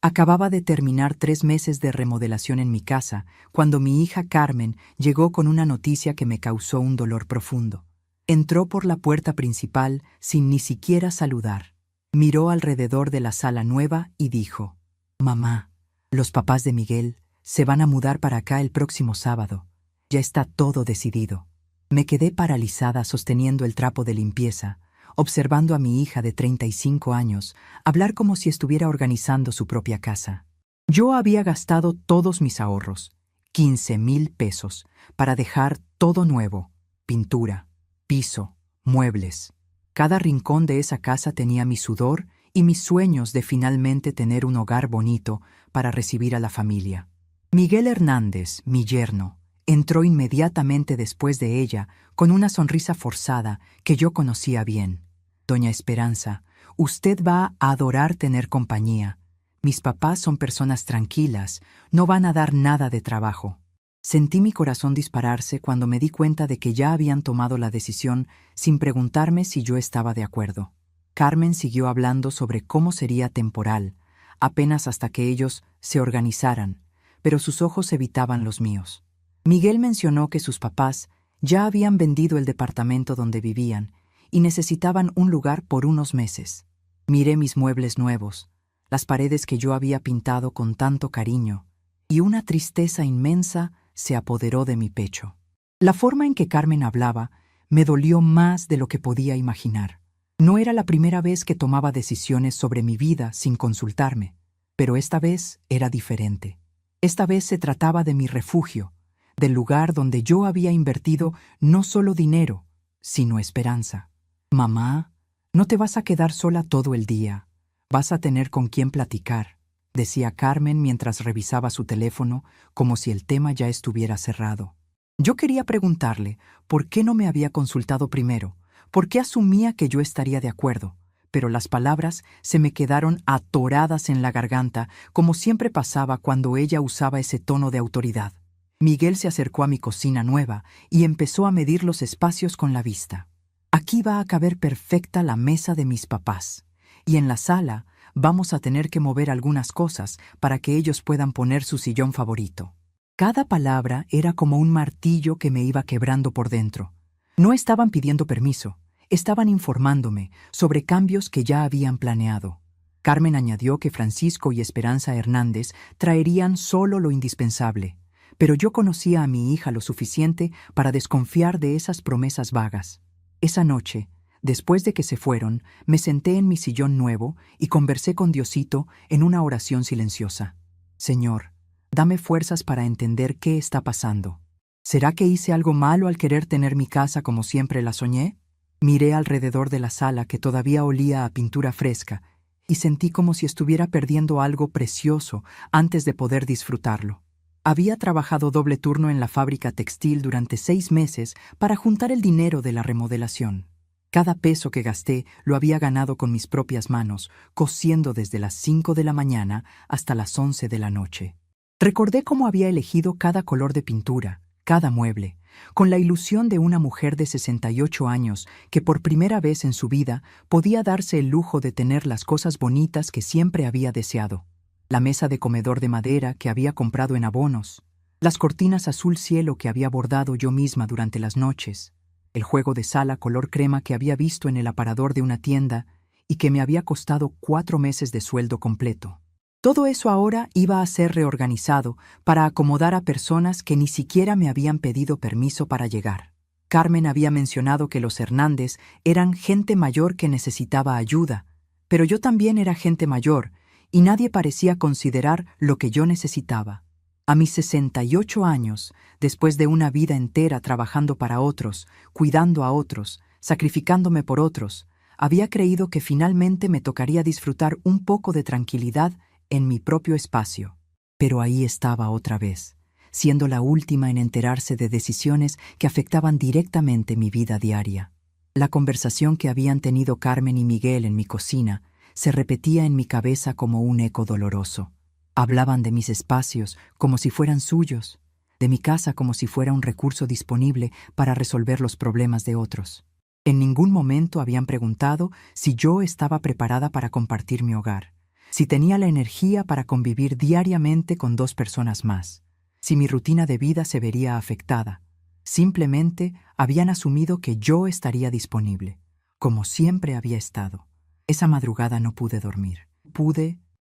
Acababa de terminar 3 meses de remodelación en mi casa, cuando mi hija Carmen llegó con una noticia que me causó un dolor profundo. Entró por la puerta principal sin ni siquiera saludar. Miró alrededor de la sala nueva y dijo: «Mamá, los papás de Miguel se van a mudar para acá el próximo sábado. Ya está todo decidido». Me quedé paralizada sosteniendo el trapo de limpieza, observando a mi hija de 35 años hablar como si estuviera organizando su propia casa. Yo había gastado todos mis ahorros, 15,000 pesos, para dejar todo nuevo: pintura, piso, muebles. Cada rincón de esa casa tenía mi sudor y mis sueños de finalmente tener un hogar bonito para recibir a la familia. Miguel Hernández, mi yerno, entró inmediatamente después de ella con una sonrisa forzada que yo conocía bien. «Doña Esperanza, usted va a adorar tener compañía. Mis papás son personas tranquilas, no van a dar nada de trabajo». Sentí mi corazón dispararse cuando me di cuenta de que ya habían tomado la decisión sin preguntarme si yo estaba de acuerdo. Carmen siguió hablando sobre cómo sería temporal, apenas hasta que ellos se organizaran, pero sus ojos evitaban los míos. Miguel mencionó que sus papás ya habían vendido el departamento donde vivían y necesitaban un lugar por unos meses. Miré mis muebles nuevos, las paredes que yo había pintado con tanto cariño, y una tristeza inmensa se apoderó de mi pecho. La forma en que Carmen hablaba me dolió más de lo que podía imaginar. No era la primera vez que tomaba decisiones sobre mi vida sin consultarme, pero esta vez era diferente. Esta vez se trataba de mi refugio, del lugar donde yo había invertido no solo dinero, sino esperanza. «Mamá, no te vas a quedar sola todo el día. Vas a tener con quién platicar», decía Carmen mientras revisaba su teléfono como si el tema ya estuviera cerrado. Yo quería preguntarle por qué no me había consultado primero, por qué asumía que yo estaría de acuerdo, pero las palabras se me quedaron atoradas en la garganta, como siempre pasaba cuando ella usaba ese tono de autoridad. Miguel se acercó a mi cocina nueva y empezó a medir los espacios con la vista. «Aquí va a caber perfecta la mesa de mis papás, y en la sala vamos a tener que mover algunas cosas para que ellos puedan poner su sillón favorito». Cada palabra era como un martillo que me iba quebrando por dentro. No estaban pidiendo permiso, estaban informándome sobre cambios que ya habían planeado. Carmen añadió que Francisco y Esperanza Hernández traerían solo lo indispensable, pero yo conocía a mi hija lo suficiente para desconfiar de esas promesas vagas. Esa noche, después de que se fueron, me senté en mi sillón nuevo y conversé con Diosito en una oración silenciosa. «Señor, dame fuerzas para entender qué está pasando. ¿Será que hice algo malo al querer tener mi casa como siempre la soñé?». Miré alrededor de la sala que todavía olía a pintura fresca y sentí como si estuviera perdiendo algo precioso antes de poder disfrutarlo. Había trabajado doble turno en la fábrica textil durante 6 meses para juntar el dinero de la remodelación. Cada peso que gasté lo había ganado con mis propias manos, cosiendo desde las 5 de la mañana hasta las 11 de la noche. Recordé cómo había elegido cada color de pintura, cada mueble, con la ilusión de una mujer de 68 años que por primera vez en su vida podía darse el lujo de tener las cosas bonitas que siempre había deseado. La mesa de comedor de madera que había comprado en abonos, las cortinas azul cielo que había bordado yo misma durante las noches, el juego de sala color crema que había visto en el aparador de una tienda y que me había costado 4 meses de sueldo completo. Todo eso ahora iba a ser reorganizado para acomodar a personas que ni siquiera me habían pedido permiso para llegar. Carmen había mencionado que los Hernández eran gente mayor que necesitaba ayuda, pero yo también era gente mayor, y nadie parecía considerar lo que yo necesitaba. A mis 68 años, después de una vida entera trabajando para otros, cuidando a otros, sacrificándome por otros, había creído que finalmente me tocaría disfrutar un poco de tranquilidad en mi propio espacio. Pero ahí estaba otra vez, siendo la última en enterarse de decisiones que afectaban directamente mi vida diaria. La conversación que habían tenido Carmen y Miguel en mi cocina se repetía en mi cabeza como un eco doloroso. Hablaban de mis espacios como si fueran suyos, de mi casa como si fuera un recurso disponible para resolver los problemas de otros. En ningún momento habían preguntado si yo estaba preparada para compartir mi hogar. si tenía la energía para convivir diariamente con 2 personas más, si mi rutina de vida se vería afectada. Simplemente habían asumido que yo estaría disponible, como siempre había estado. Esa madrugada no pude dormir.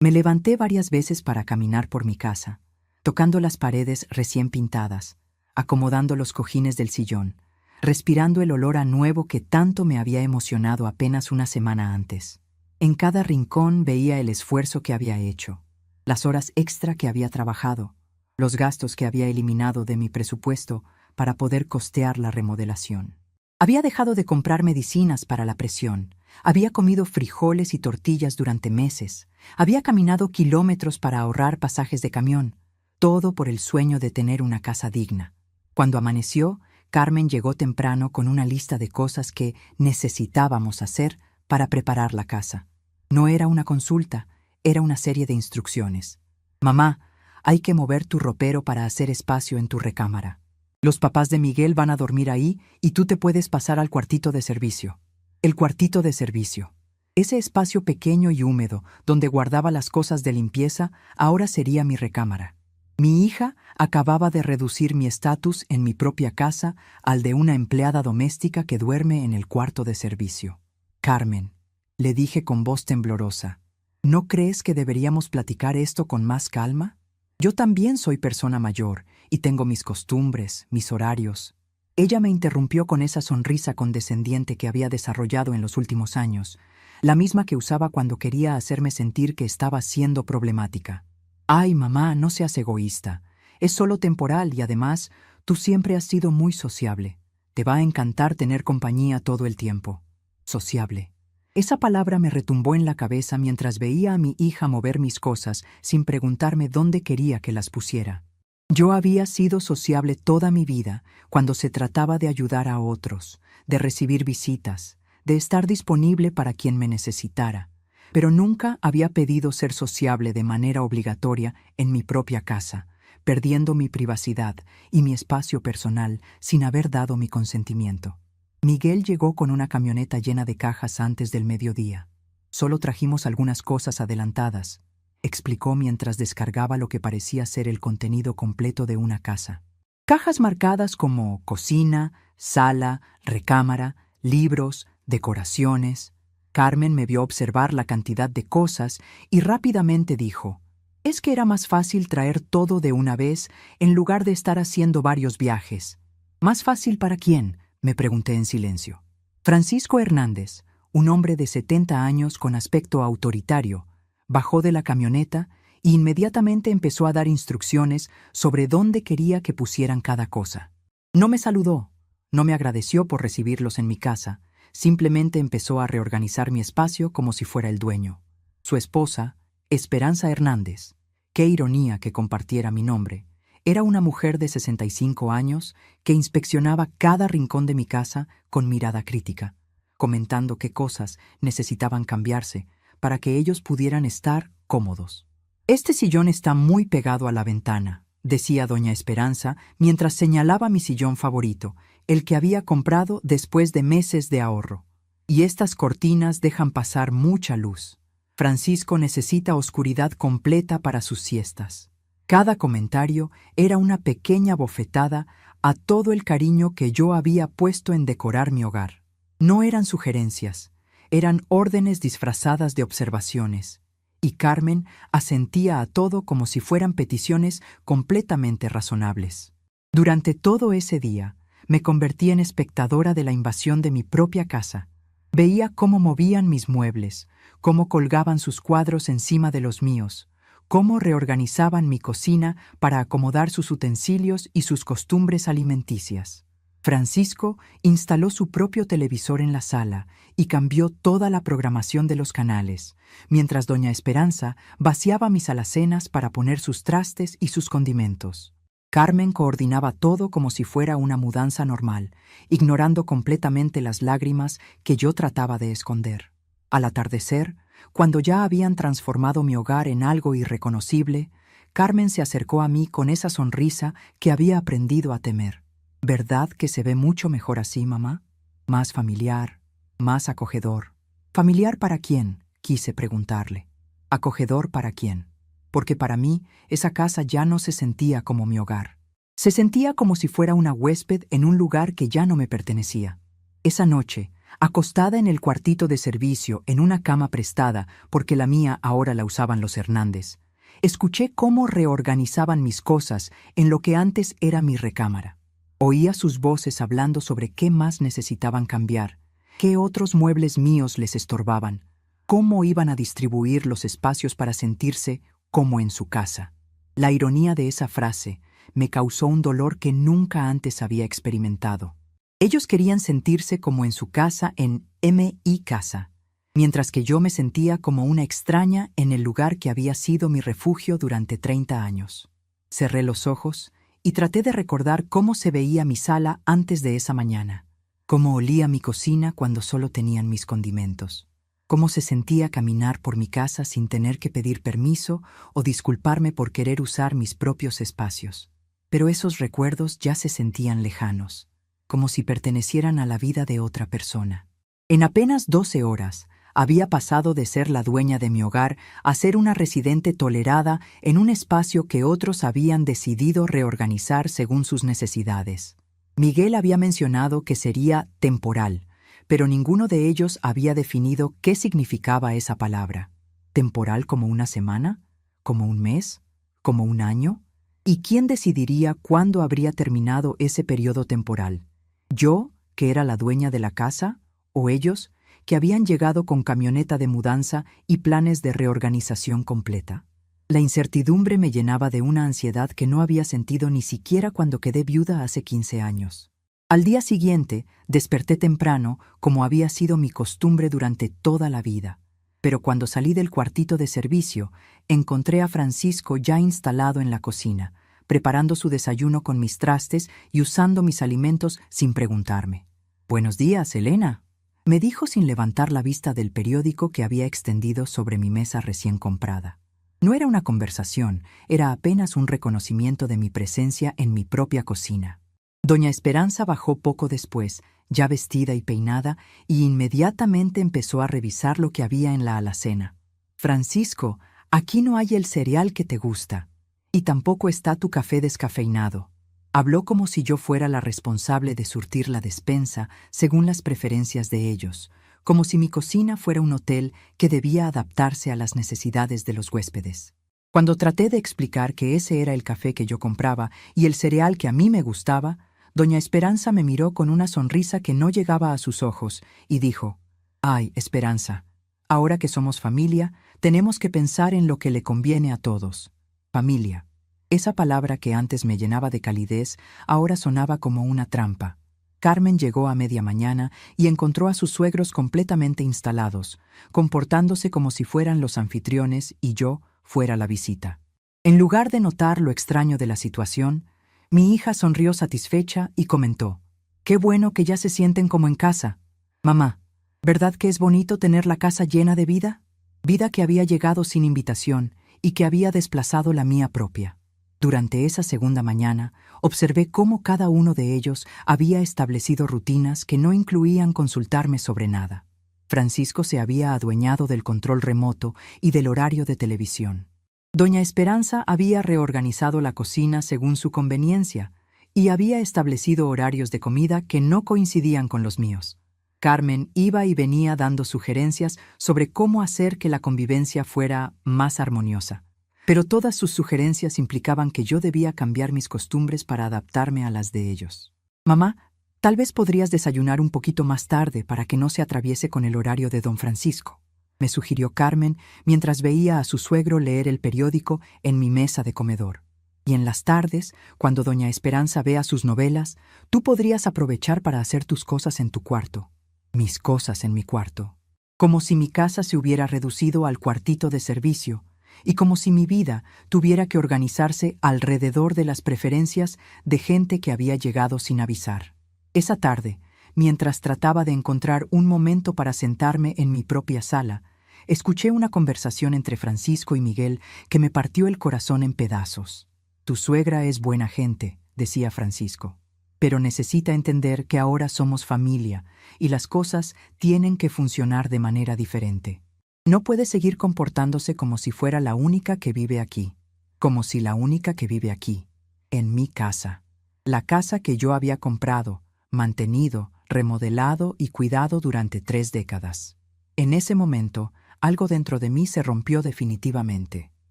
Me levanté varias veces para caminar por mi casa, tocando las paredes recién pintadas, acomodando los cojines del sillón, respirando el olor a nuevo que tanto me había emocionado apenas una semana antes. En cada rincón veía el esfuerzo que había hecho, las horas extra que había trabajado, los gastos que había eliminado de mi presupuesto para poder costear la remodelación. Había dejado de comprar medicinas para la presión, había comido frijoles y tortillas durante meses, había caminado kilómetros para ahorrar pasajes de camión, todo por el sueño de tener una casa digna. Cuando amaneció, Carmen llegó temprano con una lista de cosas que necesitábamos hacer para preparar la casa. No era una consulta, era una serie de instrucciones. Mamá, hay que mover tu ropero para hacer espacio en tu recámara. Los papás de Miguel van a dormir ahí y tú te puedes pasar al cuartito de servicio. El cuartito de servicio. Ese espacio pequeño y húmedo donde guardaba las cosas de limpieza ahora sería mi recámara. Mi hija acababa de reducir mi estatus en mi propia casa al de una empleada doméstica que duerme en el cuarto de servicio. Carmen, le dije con voz temblorosa, ¿no crees que deberíamos platicar esto con más calma? Yo también soy persona mayor y tengo mis costumbres, mis horarios. Ella me interrumpió con esa sonrisa condescendiente que había desarrollado en los últimos años, la misma que usaba cuando quería hacerme sentir que estaba siendo problemática. Ay, mamá, no seas egoísta. Es solo temporal y además, tú siempre has sido muy sociable. Te va a encantar tener compañía todo el tiempo. Sociable. Esa palabra me retumbó en la cabeza mientras veía a mi hija mover mis cosas sin preguntarme dónde quería que las pusiera. Yo había sido sociable toda mi vida cuando se trataba de ayudar a otros, de recibir visitas, de estar disponible para quien me necesitara, pero nunca había pedido ser sociable de manera obligatoria en mi propia casa, perdiendo mi privacidad y mi espacio personal sin haber dado mi consentimiento. Miguel llegó con una camioneta llena de cajas antes del mediodía. Solo trajimos algunas cosas adelantadas, explicó mientras descargaba lo que parecía ser el contenido completo de una casa. Cajas marcadas como cocina, sala, recámara, libros, decoraciones. Carmen me vio observar la cantidad de cosas y rápidamente dijo, «Es que era más fácil traer todo de una vez en lugar de estar haciendo varios viajes». ¿Más fácil para quién?, me pregunté en silencio. Francisco Hernández, un hombre de 70 años con aspecto autoritario, bajó de la camioneta e inmediatamente empezó a dar instrucciones sobre dónde quería que pusieran cada cosa. No me saludó, no me agradeció por recibirlos en mi casa, simplemente empezó a reorganizar mi espacio como si fuera el dueño. Su esposa, Esperanza Hernández, qué ironía que compartiera mi nombre, era una mujer de 65 años que inspeccionaba cada rincón de mi casa con mirada crítica, comentando qué cosas necesitaban cambiarse para que ellos pudieran estar cómodos. «Este sillón está muy pegado a la ventana», decía doña Esperanza mientras señalaba mi sillón favorito, el que había comprado después de meses de ahorro. «Y estas cortinas dejan pasar mucha luz. Francisco necesita oscuridad completa para sus siestas». Cada comentario era una pequeña bofetada a todo el cariño que yo había puesto en decorar mi hogar. No eran sugerencias, eran órdenes disfrazadas de observaciones, y Carmen asentía a todo como si fueran peticiones completamente razonables. Durante todo ese día, me convertí en espectadora de la invasión de mi propia casa. Veía cómo movían mis muebles, cómo colgaban sus cuadros encima de los míos, cómo reorganizaban mi cocina para acomodar sus utensilios y sus costumbres alimenticias. Francisco instaló su propio televisor en la sala y cambió toda la programación de los canales, mientras doña Esperanza vaciaba mis alacenas para poner sus trastes y sus condimentos. Carmen coordinaba todo como si fuera una mudanza normal, ignorando completamente las lágrimas que yo trataba de esconder. Al atardecer, cuando ya habían transformado mi hogar en algo irreconocible, Carmen se acercó a mí con esa sonrisa que había aprendido a temer. «¿Verdad que se ve mucho mejor así, mamá? Más familiar, más acogedor». «¿Familiar para quién?», quise preguntarle. ¿Acogedor para quién? Porque para mí esa casa ya no se sentía como mi hogar. Se sentía como si fuera una huésped en un lugar que ya no me pertenecía. Esa noche, acostada en el cuartito de servicio en una cama prestada, porque la mía ahora la usaban los Hernández, escuché cómo reorganizaban mis cosas en lo que antes era mi recámara. Oía sus voces hablando sobre qué más necesitaban cambiar, qué otros muebles míos les estorbaban, cómo iban a distribuir los espacios para sentirse como en su casa. La ironía de esa frase me causó un dolor que nunca antes había experimentado. Ellos querían sentirse como en su casa en mi casa, mientras que yo me sentía como una extraña en el lugar que había sido mi refugio durante 30 años. Cerré los ojos y traté de recordar cómo se veía mi sala antes de esa mañana, cómo olía mi cocina cuando solo tenían mis condimentos, cómo se sentía caminar por mi casa sin tener que pedir permiso o disculparme por querer usar mis propios espacios. Pero esos recuerdos ya se sentían lejanos, como si pertenecieran a la vida de otra persona. En apenas 12 horas, había pasado de ser la dueña de mi hogar a ser una residente tolerada en un espacio que otros habían decidido reorganizar según sus necesidades. Miguel había mencionado que sería temporal, pero ninguno de ellos había definido qué significaba esa palabra. ¿Temporal como una semana? ¿Como un mes? ¿Como un año? ¿Y quién decidiría cuándo habría terminado ese periodo temporal? ¿Yo, que era la dueña de la casa, o ellos, que habían llegado con camioneta de mudanza y planes de reorganización completa? La incertidumbre me llenaba de una ansiedad que no había sentido ni siquiera cuando quedé viuda hace 15 años. Al día siguiente, desperté temprano, como había sido mi costumbre durante toda la vida. Pero cuando salí del cuartito de servicio, encontré a Francisco ya instalado en la cocina, preparando su desayuno con mis trastes y usando mis alimentos sin preguntarme. «Buenos días, Elena», me dijo sin levantar la vista del periódico que había extendido sobre mi mesa recién comprada. No era una conversación, era apenas un reconocimiento de mi presencia en mi propia cocina. Doña Esperanza bajó poco después, ya vestida y peinada, y inmediatamente empezó a revisar lo que había en la alacena. «Francisco, aquí no hay el cereal que te gusta, y tampoco está tu café descafeinado». Habló como si yo fuera la responsable de surtir la despensa según las preferencias de ellos, como si mi cocina fuera un hotel que debía adaptarse a las necesidades de los huéspedes. Cuando traté de explicar que ese era el café que yo compraba y el cereal que a mí me gustaba, doña Esperanza me miró con una sonrisa que no llegaba a sus ojos y dijo: «Ay, Esperanza, ahora que somos familia, tenemos que pensar en lo que le conviene a todos. Familia». Esa palabra que antes me llenaba de calidez, ahora sonaba como una trampa. Carmen llegó a media mañana y encontró a sus suegros completamente instalados, comportándose como si fueran los anfitriones y yo fuera la visita. En lugar de notar lo extraño de la situación, mi hija sonrió satisfecha y comentó: «Qué bueno que ya se sienten como en casa. Mamá, ¿verdad que es bonito tener la casa llena de vida? Vida que había llegado sin invitación y que había desplazado la mía propia». Durante esa segunda mañana, observé cómo cada uno de ellos había establecido rutinas que no incluían consultarme sobre nada. Francisco se había adueñado del control remoto y del horario de televisión. Doña Esperanza había reorganizado la cocina según su conveniencia y había establecido horarios de comida que no coincidían con los míos. Carmen iba y venía dando sugerencias sobre cómo hacer que la convivencia fuera más armoniosa. Pero todas sus sugerencias implicaban que yo debía cambiar mis costumbres para adaptarme a las de ellos. «Mamá, tal vez podrías desayunar un poquito más tarde para que no se atraviese con el horario de don Francisco», me sugirió Carmen mientras veía a su suegro leer el periódico en mi mesa de comedor. «Y en las tardes, cuando doña Esperanza vea sus novelas, tú podrías aprovechar para hacer tus cosas en tu cuarto». Mis cosas en mi cuarto. Como si mi casa se hubiera reducido al cuartito de servicio, y como si mi vida tuviera que organizarse alrededor de las preferencias de gente que había llegado sin avisar. Esa tarde, mientras trataba de encontrar un momento para sentarme en mi propia sala, escuché una conversación entre Francisco y Miguel que me partió el corazón en pedazos. «Tu suegra es buena gente», decía Francisco, «pero necesita entender que ahora somos familia y las cosas tienen que funcionar de manera diferente». No puede seguir comportándose como si fuera la única que vive aquí. Como si la única que vive aquí. En mi casa. La casa que yo había comprado, mantenido, remodelado y cuidado durante 3 décadas. En ese momento, algo dentro de mí se rompió definitivamente.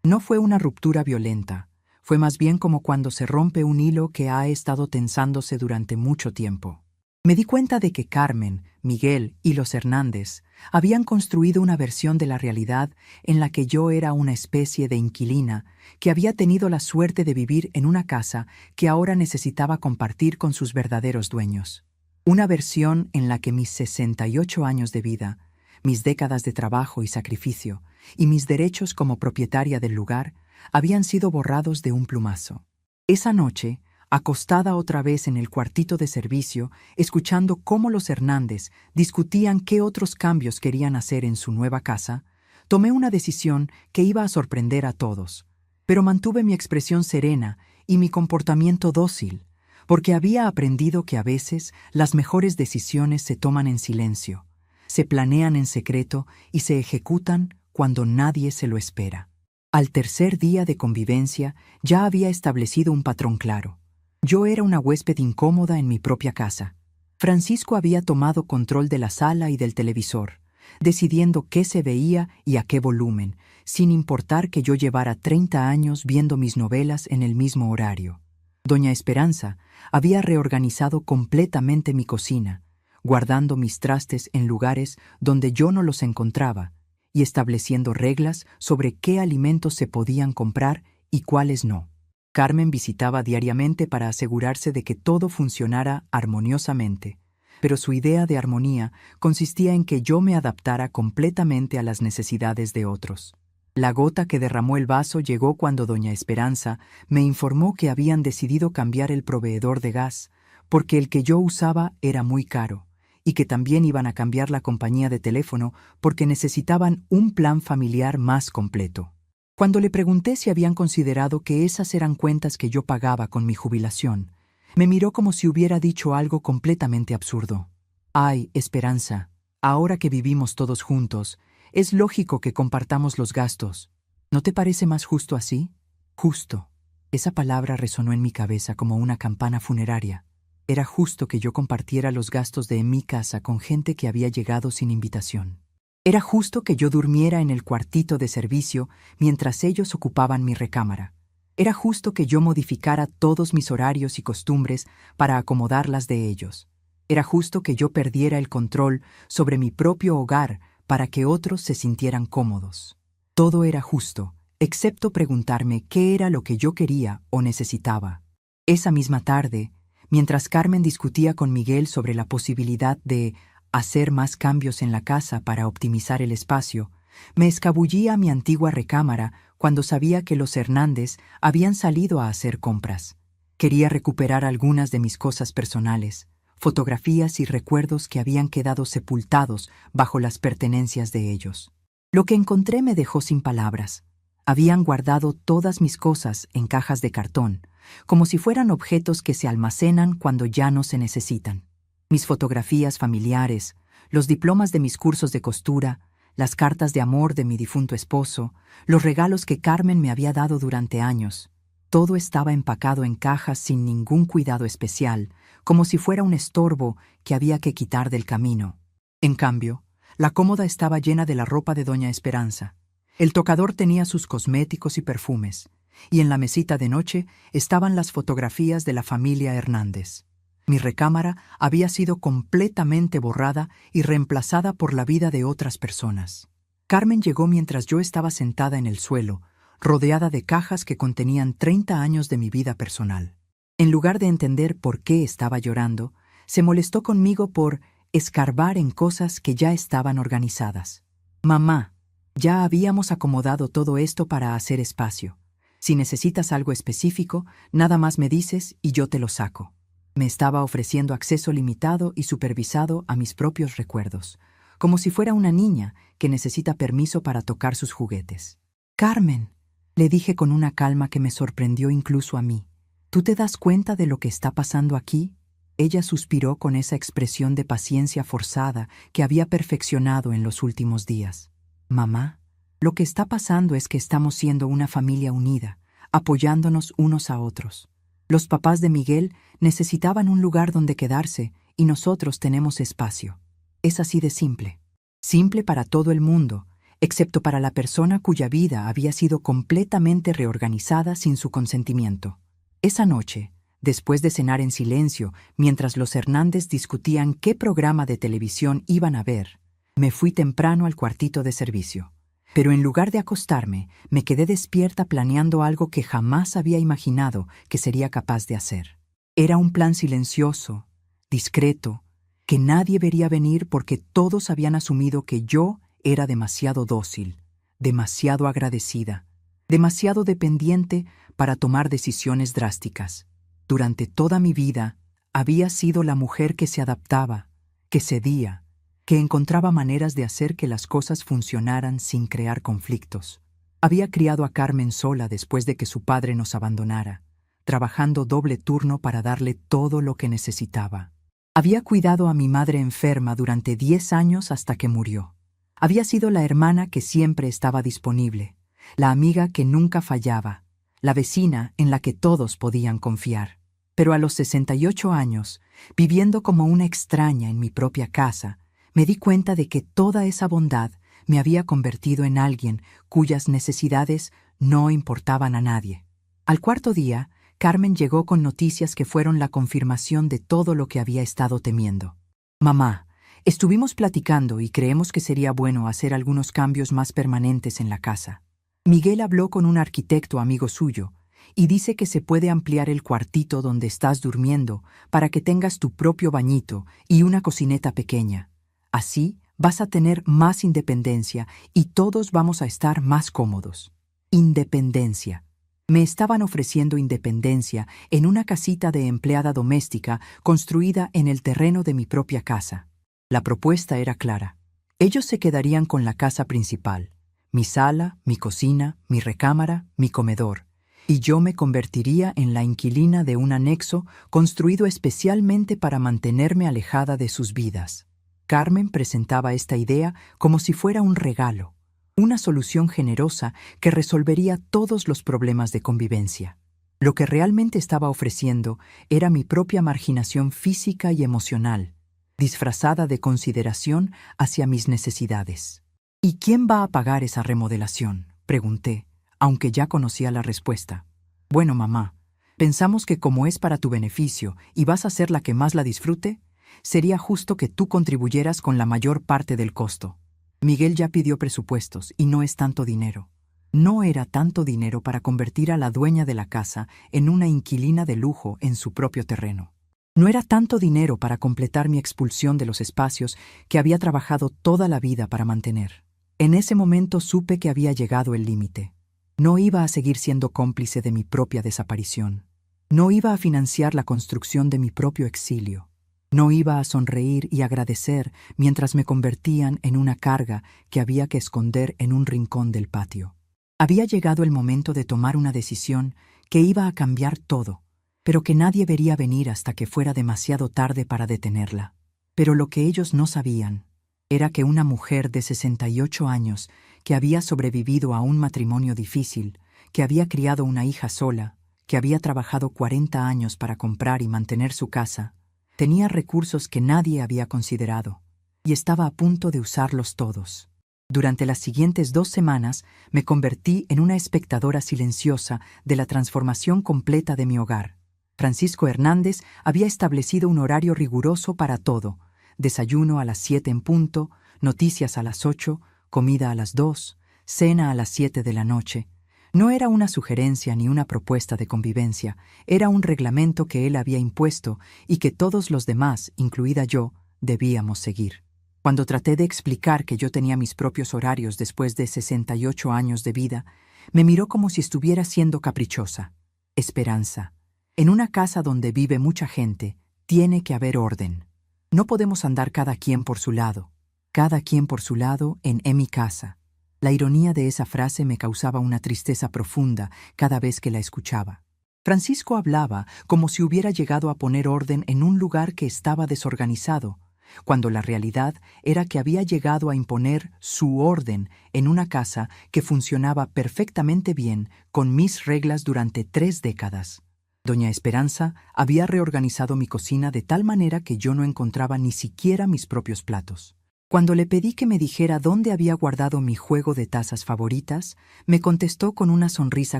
No fue una ruptura violenta, fue más bien como cuando se rompe un hilo que ha estado tensándose durante mucho tiempo. Me di cuenta de que Carmen, Miguel y los Hernández habían construido una versión de la realidad en la que yo era una especie de inquilina que había tenido la suerte de vivir en una casa que ahora necesitaba compartir con sus verdaderos dueños. Una versión en la que mis 68 años de vida, mis décadas de trabajo y sacrificio, y mis derechos como propietaria del lugar habían sido borrados de un plumazo. Esa noche, acostada otra vez en el cuartito de servicio, escuchando cómo los Hernández discutían qué otros cambios querían hacer en su nueva casa, tomé una decisión que iba a sorprender a todos, pero mantuve mi expresión serena y mi comportamiento dócil, porque había aprendido que a veces las mejores decisiones se toman en silencio, se planean en secreto y se ejecutan cuando nadie se lo espera. Al tercer día de convivencia ya había establecido un patrón claro. Yo era una huésped incómoda en mi propia casa. Francisco había tomado control de la sala y del televisor, decidiendo qué se veía y a qué volumen, sin importar que yo llevara 30 años viendo mis novelas en el mismo horario. Doña Esperanza había reorganizado completamente mi cocina, guardando mis trastes en lugares donde yo no los encontraba y estableciendo reglas sobre qué alimentos se podían comprar y cuáles no. Carmen visitaba diariamente para asegurarse de que todo funcionara armoniosamente, pero su idea de armonía consistía en que yo me adaptara completamente a las necesidades de otros. La gota que derramó el vaso llegó cuando doña Esperanza me informó que habían decidido cambiar el proveedor de gas, porque el que yo usaba era muy caro, y que también iban a cambiar la compañía de teléfono porque necesitaban un plan familiar más completo. Cuando le pregunté si habían considerado que esas eran cuentas que yo pagaba con mi jubilación, me miró como si hubiera dicho algo completamente absurdo. Ay, Esperanza, ahora que vivimos todos juntos, es lógico que compartamos los gastos. ¿No te parece más justo así? Justo. Esa palabra resonó en mi cabeza como una campana funeraria. Era justo que yo compartiera los gastos de mi casa con gente que había llegado sin invitación. Era justo que yo durmiera en el cuartito de servicio mientras ellos ocupaban mi recámara. Era justo que yo modificara todos mis horarios y costumbres para acomodarlas de ellos. Era justo que yo perdiera el control sobre mi propio hogar para que otros se sintieran cómodos. Todo era justo, excepto preguntarme qué era lo que yo quería o necesitaba. Esa misma tarde, mientras Carmen discutía con Miguel sobre la posibilidad de hacer más cambios en la casa para optimizar el espacio, me escabullí a mi antigua recámara cuando sabía que los Hernández habían salido a hacer compras. Quería recuperar algunas de mis cosas personales, fotografías y recuerdos que habían quedado sepultados bajo las pertenencias de ellos. Lo que encontré me dejó sin palabras. Habían guardado todas mis cosas en cajas de cartón, como si fueran objetos que se almacenan cuando ya no se necesitan. Mis fotografías familiares, los diplomas de mis cursos de costura, las cartas de amor de mi difunto esposo, los regalos que Carmen me había dado durante años. Todo estaba empacado en cajas sin ningún cuidado especial, como si fuera un estorbo que había que quitar del camino. En cambio, la cómoda estaba llena de la ropa de doña Esperanza. El tocador tenía sus cosméticos y perfumes, y en la mesita de noche estaban las fotografías de la familia Hernández. Mi recámara había sido completamente borrada y reemplazada por la vida de otras personas. Carmen llegó mientras yo estaba sentada en el suelo, rodeada de cajas que contenían 30 años de mi vida personal. En lugar de entender por qué estaba llorando, se molestó conmigo por escarbar en cosas que ya estaban organizadas. Mamá, ya habíamos acomodado todo esto para hacer espacio. Si necesitas algo específico, nada más me dices y yo te lo saco. Me estaba ofreciendo acceso limitado y supervisado a mis propios recuerdos, como si fuera una niña que necesita permiso para tocar sus juguetes. Carmen, le dije con una calma que me sorprendió incluso a mí. ¿Tú te das cuenta de lo que está pasando aquí? Ella suspiró con esa expresión de paciencia forzada que había perfeccionado en los últimos días. Mamá, lo que está pasando es que estamos siendo una familia unida, apoyándonos unos a otros. Los papás de Miguel necesitaban un lugar donde quedarse y nosotros tenemos espacio. Es así de simple. Simple para todo el mundo, excepto para la persona cuya vida había sido completamente reorganizada sin su consentimiento. Esa noche, después de cenar en silencio, mientras los Hernández discutían qué programa de televisión iban a ver, me fui temprano al cuartito de servicio. Pero en lugar de acostarme, me quedé despierta planeando algo que jamás había imaginado que sería capaz de hacer. Era un plan silencioso, discreto, que nadie vería venir porque todos habían asumido que yo era demasiado dócil, demasiado agradecida, demasiado dependiente para tomar decisiones drásticas. Durante toda mi vida, había sido la mujer que se adaptaba, que cedía, que encontraba maneras de hacer que las cosas funcionaran sin crear conflictos. Había criado a Carmen sola después de que su padre nos abandonara, trabajando doble turno para darle todo lo que necesitaba. Había cuidado a mi madre enferma durante 10 años hasta que murió. Había sido la hermana que siempre estaba disponible, la amiga que nunca fallaba, la vecina en la que todos podían confiar. Pero a los 68 años, viviendo como una extraña en mi propia casa, me di cuenta de que toda esa bondad me había convertido en alguien cuyas necesidades no importaban a nadie. Al cuarto día, Carmen llegó con noticias que fueron la confirmación de todo lo que había estado temiendo. Mamá, estuvimos platicando y creemos que sería bueno hacer algunos cambios más permanentes en la casa. Miguel habló con un arquitecto amigo suyo y dice que se puede ampliar el cuartito donde estás durmiendo para que tengas tu propio bañito y una cocineta pequeña. Así vas a tener más independencia y todos vamos a estar más cómodos. Independencia. Me estaban ofreciendo independencia en una casita de empleada doméstica construida en el terreno de mi propia casa. La propuesta era clara. Ellos se quedarían con la casa principal, mi sala, mi cocina, mi recámara, mi comedor, y yo me convertiría en la inquilina de un anexo construido especialmente para mantenerme alejada de sus vidas. Carmen presentaba esta idea como si fuera un regalo, una solución generosa que resolvería todos los problemas de convivencia. Lo que realmente estaba ofreciendo era mi propia marginación física y emocional, disfrazada de consideración hacia mis necesidades. ¿Y quién va a pagar esa remodelación?, pregunté, aunque ya conocía la respuesta. Bueno, mamá, pensamos que como es para tu beneficio y vas a ser la que más la disfrute, sería justo que tú contribuyeras con la mayor parte del costo. Miguel ya pidió presupuestos y no es tanto dinero. No era tanto dinero para convertir a la dueña de la casa en una inquilina de lujo en su propio terreno. No era tanto dinero para completar mi expulsión de los espacios que había trabajado toda la vida para mantener. En ese momento supe que había llegado el límite. No iba a seguir siendo cómplice de mi propia desaparición. No iba a financiar la construcción de mi propio exilio. No iba a sonreír y agradecer mientras me convertían en una carga que había que esconder en un rincón del patio. Había llegado el momento de tomar una decisión que iba a cambiar todo, pero que nadie vería venir hasta que fuera demasiado tarde para detenerla. Pero lo que ellos no sabían era que una mujer de 68 años, que había sobrevivido a un matrimonio difícil, que había criado una hija sola, que había trabajado 40 años para comprar y mantener su casa, tenía recursos que nadie había considerado, y estaba a punto de usarlos todos. Durante las siguientes 2 semanas me convertí en una espectadora silenciosa de la transformación completa de mi hogar. Francisco Hernández había establecido un horario riguroso para todo: desayuno a las 7 en punto, noticias a las 8, comida a las 2, cena a las 7 de la noche. No era una sugerencia ni una propuesta de convivencia, era un reglamento que él había impuesto y que todos los demás, incluida yo, debíamos seguir. Cuando traté de explicar que yo tenía mis propios horarios después de 68 años de vida, me miró como si estuviera siendo caprichosa. Esperanza. En una casa donde vive mucha gente, tiene que haber orden. No podemos andar cada quien por su lado. Cada quien por su lado en mi casa. La ironía de esa frase me causaba una tristeza profunda cada vez que la escuchaba. Francisco hablaba como si hubiera llegado a poner orden en un lugar que estaba desorganizado, cuando la realidad era que había llegado a imponer su orden en una casa que funcionaba perfectamente bien con mis reglas durante 3 décadas. Doña Esperanza había reorganizado mi cocina de tal manera que yo no encontraba ni siquiera mis propios platos. Cuando le pedí que me dijera dónde había guardado mi juego de tazas favoritas, me contestó con una sonrisa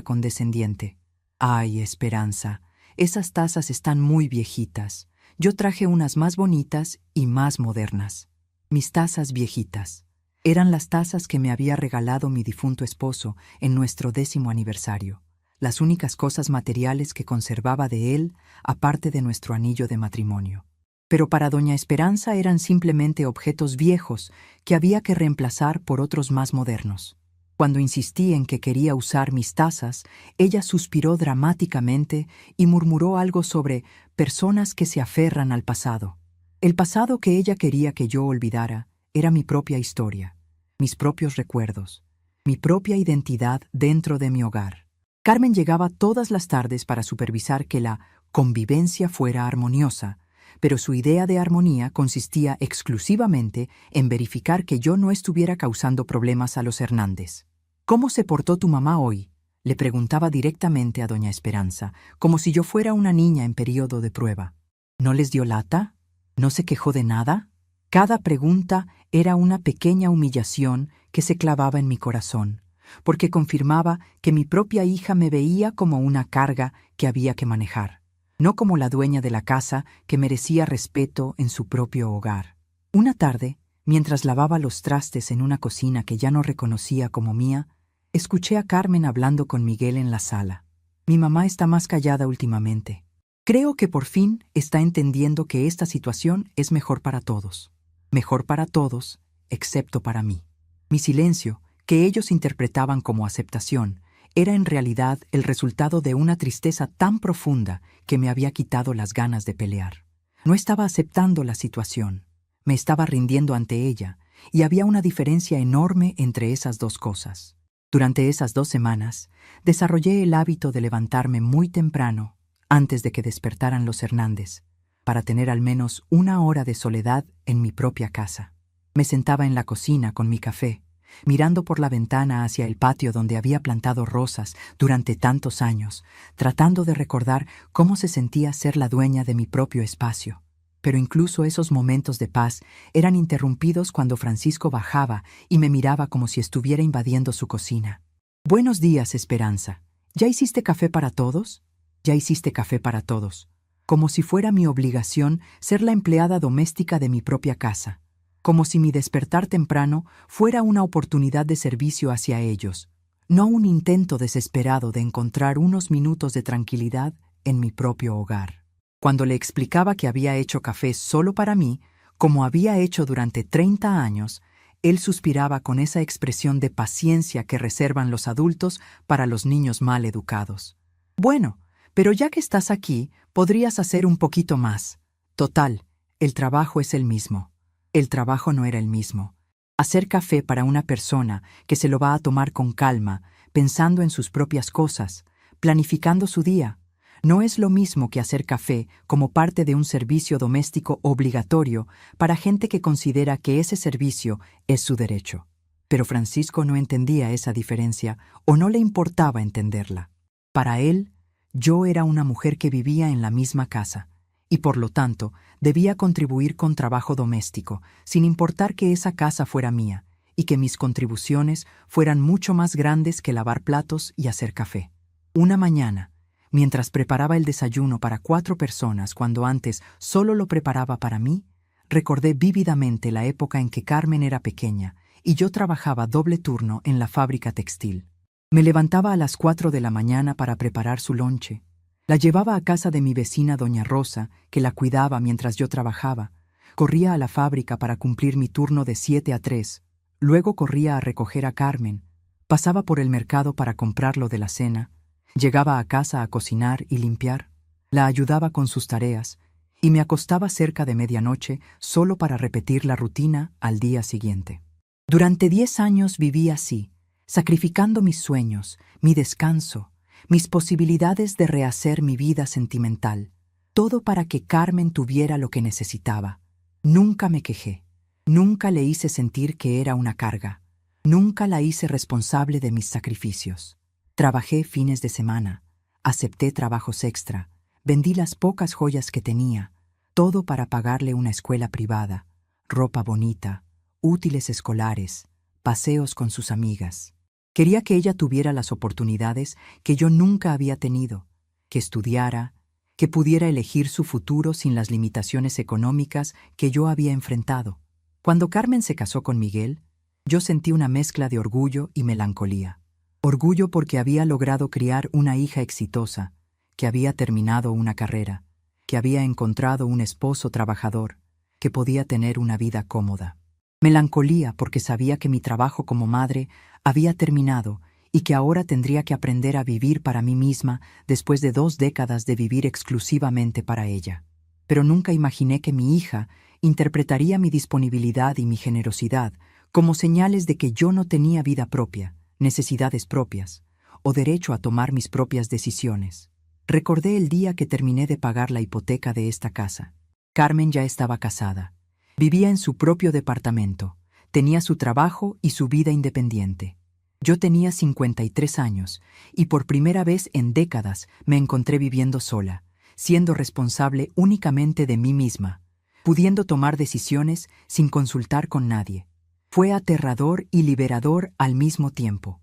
condescendiente. «Ay, Esperanza, esas tazas están muy viejitas. Yo traje unas más bonitas y más modernas». Mis tazas viejitas. Eran las tazas que me había regalado mi difunto esposo en nuestro 10º aniversario. Las únicas cosas materiales que conservaba de él, aparte de nuestro anillo de matrimonio. Pero para doña Esperanza eran simplemente objetos viejos que había que reemplazar por otros más modernos. Cuando insistí en que quería usar mis tazas, ella suspiró dramáticamente y murmuró algo sobre personas que se aferran al pasado. El pasado que ella quería que yo olvidara era mi propia historia, mis propios recuerdos, mi propia identidad dentro de mi hogar. Carmen llegaba todas las tardes para supervisar que la convivencia fuera armoniosa, pero su idea de armonía consistía exclusivamente en verificar que yo no estuviera causando problemas a los Hernández. «¿Cómo se portó tu mamá hoy?», le preguntaba directamente a doña Esperanza, como si yo fuera una niña en periodo de prueba. «¿No les dio lata? ¿No se quejó de nada?». Cada pregunta era una pequeña humillación que se clavaba en mi corazón, porque confirmaba que mi propia hija me veía como una carga que había que manejar, no como la dueña de la casa que merecía respeto en su propio hogar. Una tarde, mientras lavaba los trastes en una cocina que ya no reconocía como mía, escuché a Carmen hablando con Miguel en la sala. «Mi mamá está más callada últimamente. Creo que por fin está entendiendo que esta situación es mejor para todos. Mejor para todos, excepto para mí». Mi silencio, que ellos interpretaban como aceptación, era en realidad el resultado de una tristeza tan profunda que me había quitado las ganas de pelear. No estaba aceptando la situación, me estaba rindiendo ante ella, y había una diferencia enorme entre esas dos cosas. Durante esas 2 semanas, desarrollé el hábito de levantarme muy temprano, antes de que despertaran los Hernández, para tener al menos 1 hora de soledad en mi propia casa. Me sentaba en la cocina con mi café, mirando por la ventana hacia el patio donde había plantado rosas durante tantos años, tratando de recordar cómo se sentía ser la dueña de mi propio espacio. Pero incluso esos momentos de paz eran interrumpidos cuando Francisco bajaba y me miraba como si estuviera invadiendo su cocina. «Buenos días, Esperanza. ¿Ya hiciste café para todos?». «Ya hiciste café para todos». Como si fuera mi obligación ser la empleada doméstica de mi propia casa. Como si mi despertar temprano fuera una oportunidad de servicio hacia ellos, no un intento desesperado de encontrar unos minutos de tranquilidad en mi propio hogar. Cuando le explicaba que había hecho café solo para mí, como había hecho durante 30 años, él suspiraba con esa expresión de paciencia que reservan los adultos para los niños mal educados. «Bueno, pero ya que estás aquí, podrías hacer un poquito más. Total, el trabajo es el mismo». El trabajo no era el mismo. Hacer café para una persona que se lo va a tomar con calma, pensando en sus propias cosas, planificando su día, no es lo mismo que hacer café como parte de un servicio doméstico obligatorio para gente que considera que ese servicio es su derecho. Pero Francisco no entendía esa diferencia o no le importaba entenderla. Para él, yo era una mujer que vivía en la misma casa y por lo tanto debía contribuir con trabajo doméstico, sin importar que esa casa fuera mía y que mis contribuciones fueran mucho más grandes que lavar platos y hacer café. Una mañana, mientras preparaba el desayuno para 4 personas cuando antes solo lo preparaba para mí, recordé vívidamente la época en que Carmen era pequeña y yo trabajaba doble turno en la fábrica textil. Me levantaba a las 4 de la mañana para preparar su lonche. La llevaba a casa de mi vecina doña Rosa, que la cuidaba mientras yo trabajaba. Corría a la fábrica para cumplir mi turno de 7 a 3. Luego corría a recoger a Carmen. Pasaba por el mercado para comprar lo de la cena. Llegaba a casa a cocinar y limpiar. La ayudaba con sus tareas y me acostaba cerca de medianoche solo para repetir la rutina al día siguiente. Durante 10 años viví así, sacrificando mis sueños, mi descanso, mis posibilidades de rehacer mi vida sentimental, todo para que Carmen tuviera lo que necesitaba. Nunca me quejé. Nunca le hice sentir que era una carga. Nunca la hice responsable de mis sacrificios. Trabajé fines de semana. Acepté trabajos extra. Vendí las pocas joyas que tenía. Todo para pagarle una escuela privada, ropa bonita, útiles escolares, paseos con sus amigas. Quería que ella tuviera las oportunidades que yo nunca había tenido, que estudiara, que pudiera elegir su futuro sin las limitaciones económicas que yo había enfrentado. Cuando Carmen se casó con Miguel, yo sentí una mezcla de orgullo y melancolía. Orgullo porque había logrado criar una hija exitosa, que había terminado una carrera, que había encontrado un esposo trabajador, que podía tener una vida cómoda. Melancolía porque sabía que mi trabajo como madre había terminado y que ahora tendría que aprender a vivir para mí misma después de 2 décadas de vivir exclusivamente para ella. Pero nunca imaginé que mi hija interpretaría mi disponibilidad y mi generosidad como señales de que yo no tenía vida propia, necesidades propias, o derecho a tomar mis propias decisiones. Recordé el día que terminé de pagar la hipoteca de esta casa. Carmen ya estaba casada. Vivía en su propio departamento. Tenía su trabajo y su vida independiente. Yo tenía 53 años y por primera vez en décadas me encontré viviendo sola, siendo responsable únicamente de mí misma, pudiendo tomar decisiones sin consultar con nadie. Fue aterrador y liberador al mismo tiempo.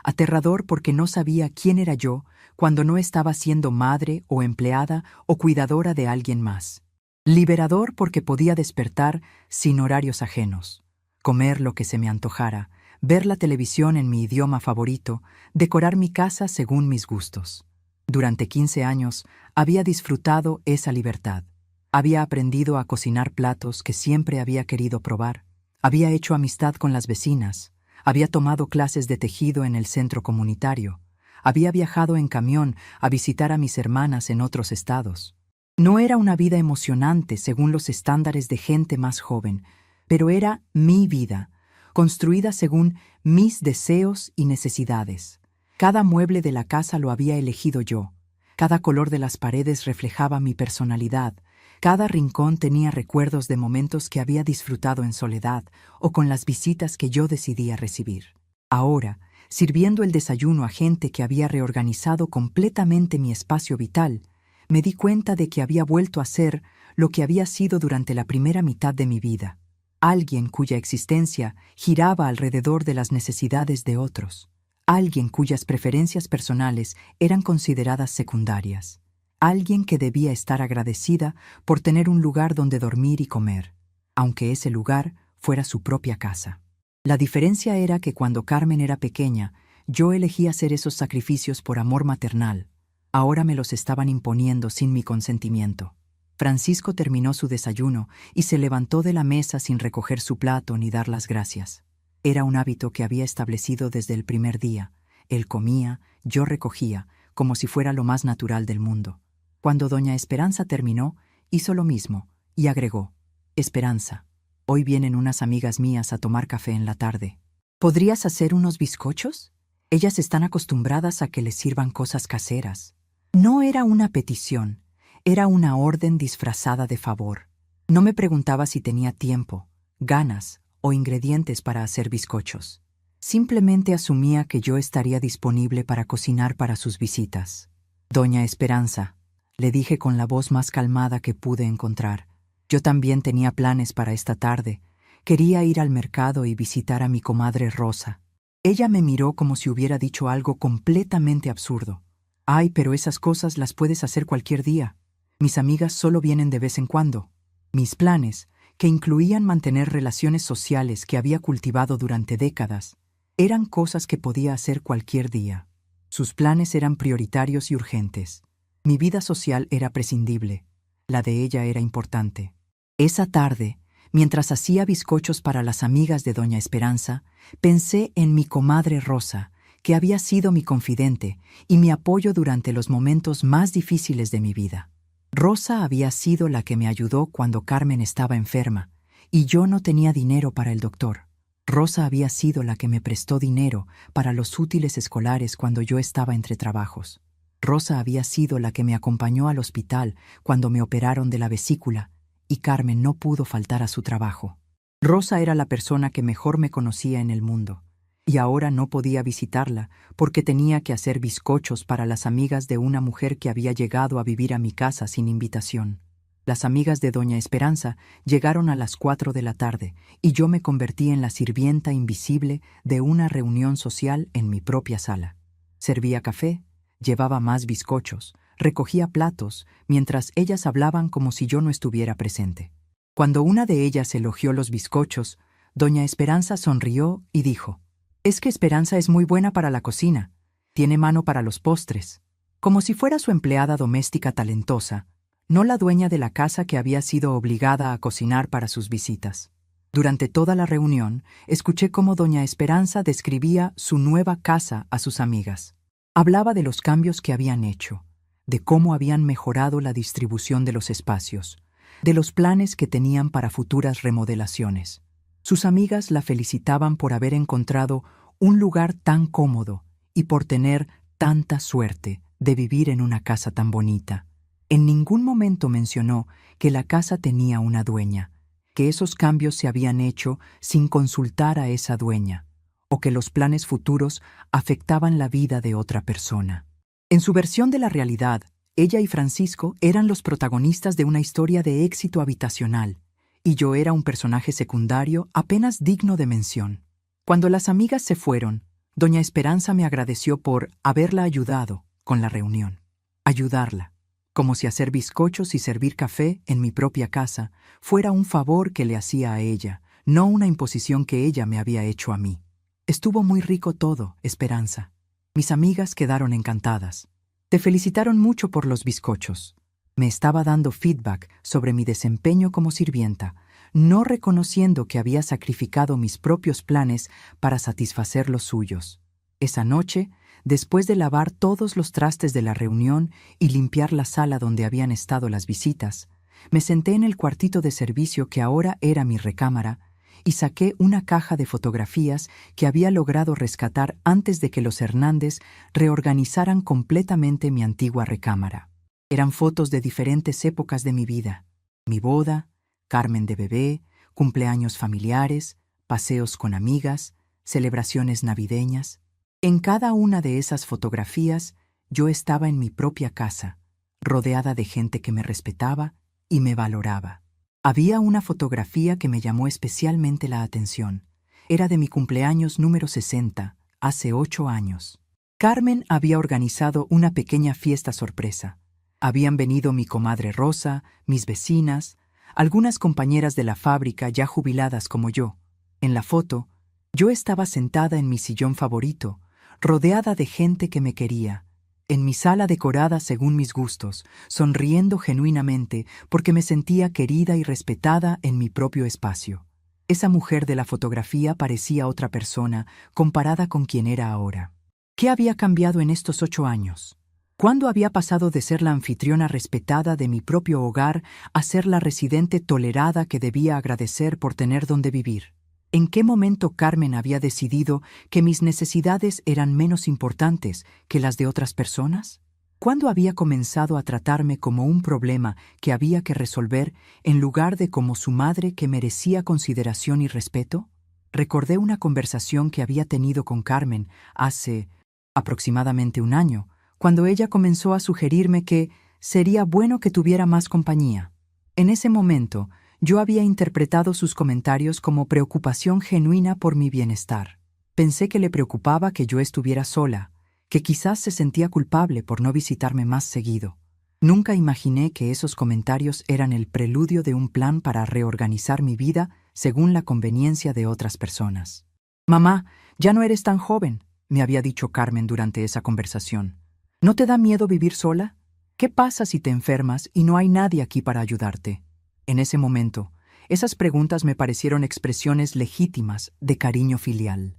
Aterrador porque no sabía quién era yo cuando no estaba siendo madre o empleada o cuidadora de alguien más. Liberador porque podía despertar sin horarios ajenos, comer lo que se me antojara, ver la televisión en mi idioma favorito, decorar mi casa según mis gustos. Durante 15 años había disfrutado esa libertad. Había aprendido a cocinar platos que siempre había querido probar. Había hecho amistad con las vecinas. Había tomado clases de tejido en el centro comunitario. Había viajado en camión a visitar a mis hermanas en otros estados. No era una vida emocionante según los estándares de gente más joven, pero era mi vida, construida según mis deseos y necesidades. Cada mueble de la casa lo había elegido yo. Cada color de las paredes reflejaba mi personalidad. Cada rincón tenía recuerdos de momentos que había disfrutado en soledad o con las visitas que yo decidía recibir. Ahora, sirviendo el desayuno a gente que había reorganizado completamente mi espacio vital, me di cuenta de que había vuelto a ser lo que había sido durante la primera mitad de mi vida, alguien cuya existencia giraba alrededor de las necesidades de otros, alguien cuyas preferencias personales eran consideradas secundarias, alguien que debía estar agradecida por tener un lugar donde dormir y comer, aunque ese lugar fuera su propia casa. La diferencia era que cuando Carmen era pequeña, yo elegí hacer esos sacrificios por amor maternal. Ahora me los estaban imponiendo sin mi consentimiento. Francisco terminó su desayuno y se levantó de la mesa sin recoger su plato ni dar las gracias. Era un hábito que había establecido desde el primer día. Él comía, yo recogía, como si fuera lo más natural del mundo. Cuando doña Esperanza terminó, hizo lo mismo y agregó: «Esperanza, hoy vienen unas amigas mías a tomar café en la tarde. ¿Podrías hacer unos bizcochos? Ellas están acostumbradas a que les sirvan cosas caseras». No era una petición, era una orden disfrazada de favor. No me preguntaba si tenía tiempo, ganas o ingredientes para hacer bizcochos. Simplemente asumía que yo estaría disponible para cocinar para sus visitas. «Doña Esperanza», le dije con la voz más calmada que pude encontrar. Yo también tenía planes para esta tarde. Quería ir al mercado y visitar a mi comadre Rosa. Ella me miró como si hubiera dicho algo completamente absurdo. «Ay, pero esas cosas las puedes hacer cualquier día. Mis amigas solo vienen de vez en cuando». Mis planes, que incluían mantener relaciones sociales que había cultivado durante décadas, eran cosas que podía hacer cualquier día. Sus planes eran prioritarios y urgentes. Mi vida social era prescindible. La de ella era importante. Esa tarde, mientras hacía bizcochos para las amigas de doña Esperanza, pensé en mi comadre Rosa, que había sido mi confidente y mi apoyo durante los momentos más difíciles de mi vida. Rosa había sido la que me ayudó cuando Carmen estaba enferma y yo no tenía dinero para el doctor. Rosa había sido la que me prestó dinero para los útiles escolares cuando yo estaba entre trabajos. Rosa había sido la que me acompañó al hospital cuando me operaron de la vesícula y Carmen no pudo faltar a su trabajo. Rosa era la persona que mejor me conocía en el mundo, y ahora no podía visitarla porque tenía que hacer bizcochos para las amigas de una mujer que había llegado a vivir a mi casa sin invitación. Las amigas de doña Esperanza llegaron a las 4 de la tarde y yo me convertí en la sirvienta invisible de una reunión social en mi propia sala. Servía café, llevaba más bizcochos, recogía platos, mientras ellas hablaban como si yo no estuviera presente. Cuando una de ellas elogió los bizcochos, doña Esperanza sonrió y dijo: «Es que Esperanza es muy buena para la cocina, tiene mano para los postres», como si fuera su empleada doméstica talentosa, no la dueña de la casa que había sido obligada a cocinar para sus visitas. Durante toda la reunión, escuché cómo doña Esperanza describía su nueva casa a sus amigas. Hablaba de los cambios que habían hecho, de cómo habían mejorado la distribución de los espacios, de los planes que tenían para futuras remodelaciones. Sus amigas la felicitaban por haber encontrado un lugar tan cómodo y por tener tanta suerte de vivir en una casa tan bonita. En ningún momento mencionó que la casa tenía una dueña, que esos cambios se habían hecho sin consultar a esa dueña, o que los planes futuros afectaban la vida de otra persona. En su versión de la realidad, ella y Francisco eran los protagonistas de una historia de éxito habitacional, y yo era un personaje secundario apenas digno de mención. Cuando las amigas se fueron, doña Esperanza me agradeció por haberla ayudado con la reunión. Ayudarla, como si hacer bizcochos y servir café en mi propia casa fuera un favor que le hacía a ella, no una imposición que ella me había hecho a mí. Estuvo muy rico todo, Esperanza. Mis amigas quedaron encantadas. Te felicitaron mucho por los bizcochos. Me estaba dando feedback sobre mi desempeño como sirvienta, no reconociendo que había sacrificado mis propios planes para satisfacer los suyos. Esa noche, después de lavar todos los trastes de la reunión y limpiar la sala donde habían estado las visitas, me senté en el cuartito de servicio que ahora era mi recámara y saqué una caja de fotografías que había logrado rescatar antes de que los Hernández reorganizaran completamente mi antigua recámara. Eran fotos de diferentes épocas de mi vida: mi boda, Carmen de bebé, cumpleaños familiares, paseos con amigas, celebraciones navideñas. En cada una de esas fotografías yo estaba en mi propia casa, rodeada de gente que me respetaba y me valoraba. Había una fotografía que me llamó especialmente la atención. Era de mi cumpleaños número 60, hace 8 años. Carmen había organizado una pequeña fiesta sorpresa. Habían venido mi comadre Rosa, mis vecinas, algunas compañeras de la fábrica ya jubiladas como yo. En la foto, yo estaba sentada en mi sillón favorito, rodeada de gente que me quería, en mi sala decorada según mis gustos, sonriendo genuinamente porque me sentía querida y respetada en mi propio espacio. Esa mujer de la fotografía parecía otra persona comparada con quien era ahora. ¿Qué había cambiado en estos 8 años? ¿Cuándo había pasado de ser la anfitriona respetada de mi propio hogar a ser la residente tolerada que debía agradecer por tener donde vivir? ¿En qué momento Carmen había decidido que mis necesidades eran menos importantes que las de otras personas? ¿Cuándo había comenzado a tratarme como un problema que había que resolver en lugar de como su madre que merecía consideración y respeto? Recordé una conversación que había tenido con Carmen hace aproximadamente 1 año, cuando ella comenzó a sugerirme que sería bueno que tuviera más compañía. En ese momento, yo había interpretado sus comentarios como preocupación genuina por mi bienestar. Pensé que le preocupaba que yo estuviera sola, que quizás se sentía culpable por no visitarme más seguido. Nunca imaginé que esos comentarios eran el preludio de un plan para reorganizar mi vida según la conveniencia de otras personas. «Mamá, ya no eres tan joven», me había dicho Carmen durante esa conversación. «¿No te da miedo vivir sola? ¿Qué pasa si te enfermas y no hay nadie aquí para ayudarte?» En ese momento, esas preguntas me parecieron expresiones legítimas de cariño filial.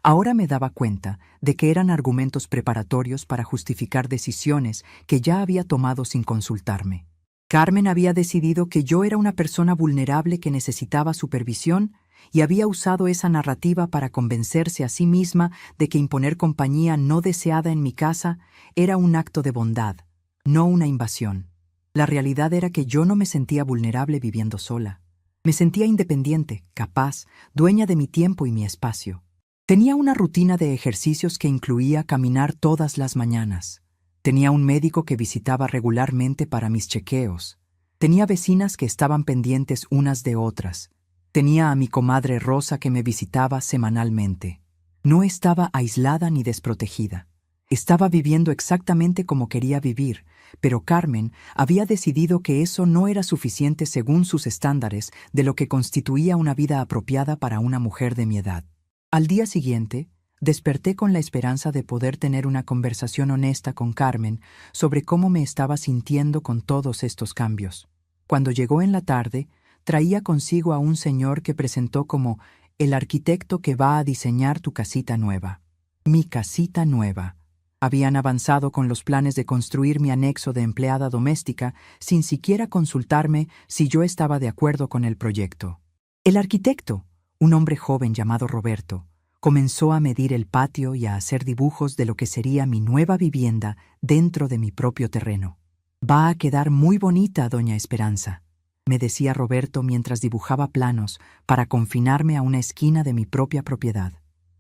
Ahora me daba cuenta de que eran argumentos preparatorios para justificar decisiones que ya había tomado sin consultarme. Carmen había decidido que yo era una persona vulnerable que necesitaba supervisión y había usado esa narrativa para convencerse a sí misma de que imponer compañía no deseada en mi casa era un acto de bondad, no una invasión. La realidad era que yo no me sentía vulnerable viviendo sola. Me sentía independiente, capaz, dueña de mi tiempo y mi espacio. Tenía una rutina de ejercicios que incluía caminar todas las mañanas. Tenía un médico que visitaba regularmente para mis chequeos. Tenía vecinas que estaban pendientes unas de otras. Tenía a mi comadre Rosa que me visitaba semanalmente. No estaba aislada ni desprotegida. Estaba viviendo exactamente como quería vivir, pero Carmen había decidido que eso no era suficiente según sus estándares de lo que constituía una vida apropiada para una mujer de mi edad. Al día siguiente, desperté con la esperanza de poder tener una conversación honesta con Carmen sobre cómo me estaba sintiendo con todos estos cambios. Cuando llegó en la tarde, traía consigo a un señor que presentó como el arquitecto que va a diseñar tu casita nueva. Mi casita nueva. Habían avanzado con los planes de construir mi anexo de empleada doméstica sin siquiera consultarme si yo estaba de acuerdo con el proyecto. El arquitecto, un hombre joven llamado Roberto, comenzó a medir el patio y a hacer dibujos de lo que sería mi nueva vivienda dentro de mi propio terreno. «Va a quedar muy bonita, doña Esperanza», me decía Roberto mientras dibujaba planos para confinarme a una esquina de mi propia propiedad.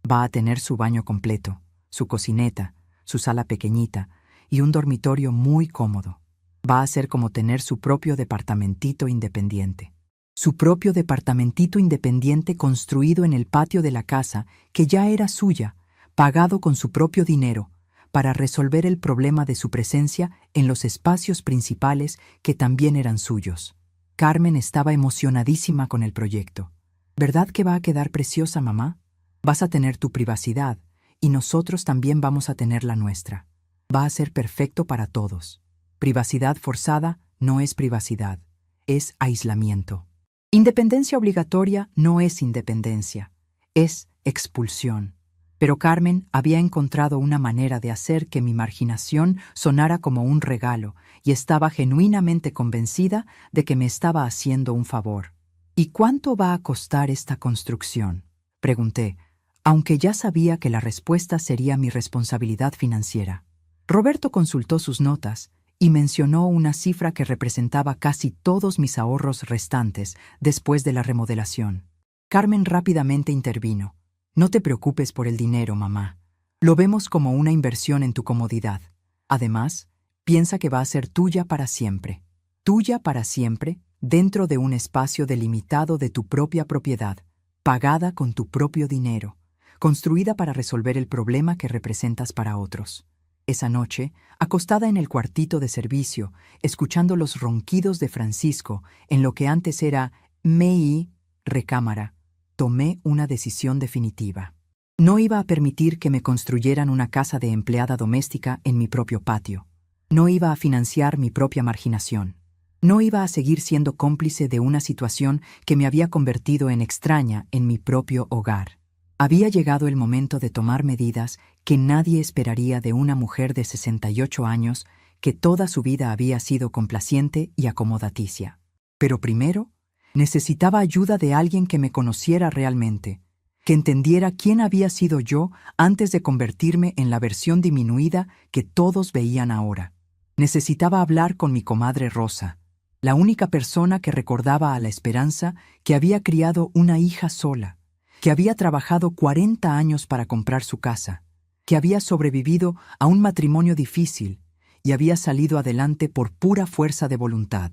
«Va a tener su baño completo, su cocineta, su sala pequeñita y un dormitorio muy cómodo. Va a ser como tener su propio departamentito independiente». Su propio departamentito independiente construido en el patio de la casa, que ya era suya, pagado con su propio dinero, para resolver el problema de su presencia en los espacios principales que también eran suyos. Carmen estaba emocionadísima con el proyecto. «¿Verdad que va a quedar preciosa, mamá? Vas a tener tu privacidad, y nosotros también vamos a tener la nuestra. Va a ser perfecto para todos. Privacidad forzada no es privacidad, es aislamiento. Independencia obligatoria no es independencia, es expulsión». Pero Carmen había encontrado una manera de hacer que mi marginación sonara como un regalo y estaba genuinamente convencida de que me estaba haciendo un favor. «¿Y cuánto va a costar esta construcción?», pregunté, aunque ya sabía que la respuesta sería mi responsabilidad financiera. Roberto consultó sus notas y mencionó una cifra que representaba casi todos mis ahorros restantes después de la remodelación. Carmen rápidamente intervino. «No te preocupes por el dinero, mamá. Lo vemos como una inversión en tu comodidad. Además, piensa que va a ser tuya para siempre. Tuya para siempre, dentro de un espacio delimitado de tu propia propiedad, pagada con tu propio dinero, construida para resolver el problema que representas para otros». Esa noche, acostada en el cuartito de servicio, escuchando los ronquidos de Francisco en lo que antes era mi recámara, tomé una decisión definitiva. No iba a permitir que me construyeran una casa de empleada doméstica en mi propio patio. No iba a financiar mi propia marginación. No iba a seguir siendo cómplice de una situación que me había convertido en extraña en mi propio hogar. Había llegado el momento de tomar medidas que nadie esperaría de una mujer de 68 años que toda su vida había sido complaciente y acomodaticia. Pero primero, necesitaba ayuda de alguien que me conociera realmente, que entendiera quién había sido yo antes de convertirme en la versión disminuida que todos veían ahora. Necesitaba hablar con mi comadre Rosa, la única persona que recordaba a la Esperanza que había criado una hija sola, que había trabajado 40 años para comprar su casa, que había sobrevivido a un matrimonio difícil y había salido adelante por pura fuerza de voluntad.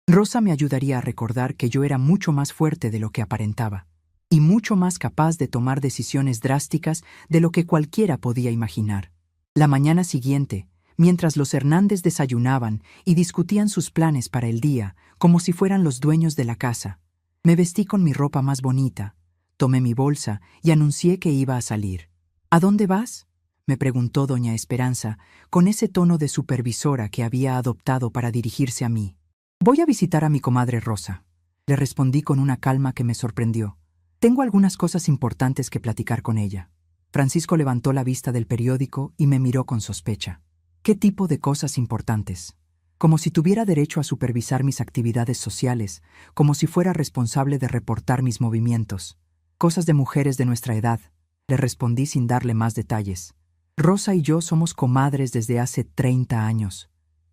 Rosa me ayudaría a recordar que yo era mucho más fuerte de lo que aparentaba y mucho más capaz de tomar decisiones drásticas de lo que cualquiera podía imaginar. La mañana siguiente, mientras los Hernández desayunaban y discutían sus planes para el día como si fueran los dueños de la casa, me vestí con mi ropa más bonita, tomé mi bolsa y anuncié que iba a salir. «¿A dónde vas?», me preguntó doña Esperanza, con ese tono de supervisora que había adoptado para dirigirse a mí. «Voy a visitar a mi comadre Rosa», le respondí con una calma que me sorprendió. «Tengo algunas cosas importantes que platicar con ella». Francisco levantó la vista del periódico y me miró con sospecha. «¿Qué tipo de cosas importantes?». Como si tuviera derecho a supervisar mis actividades sociales, como si fuera responsable de reportar mis movimientos. «Cosas de mujeres de nuestra edad», le respondí sin darle más detalles. «Rosa y yo somos comadres desde hace 30 años.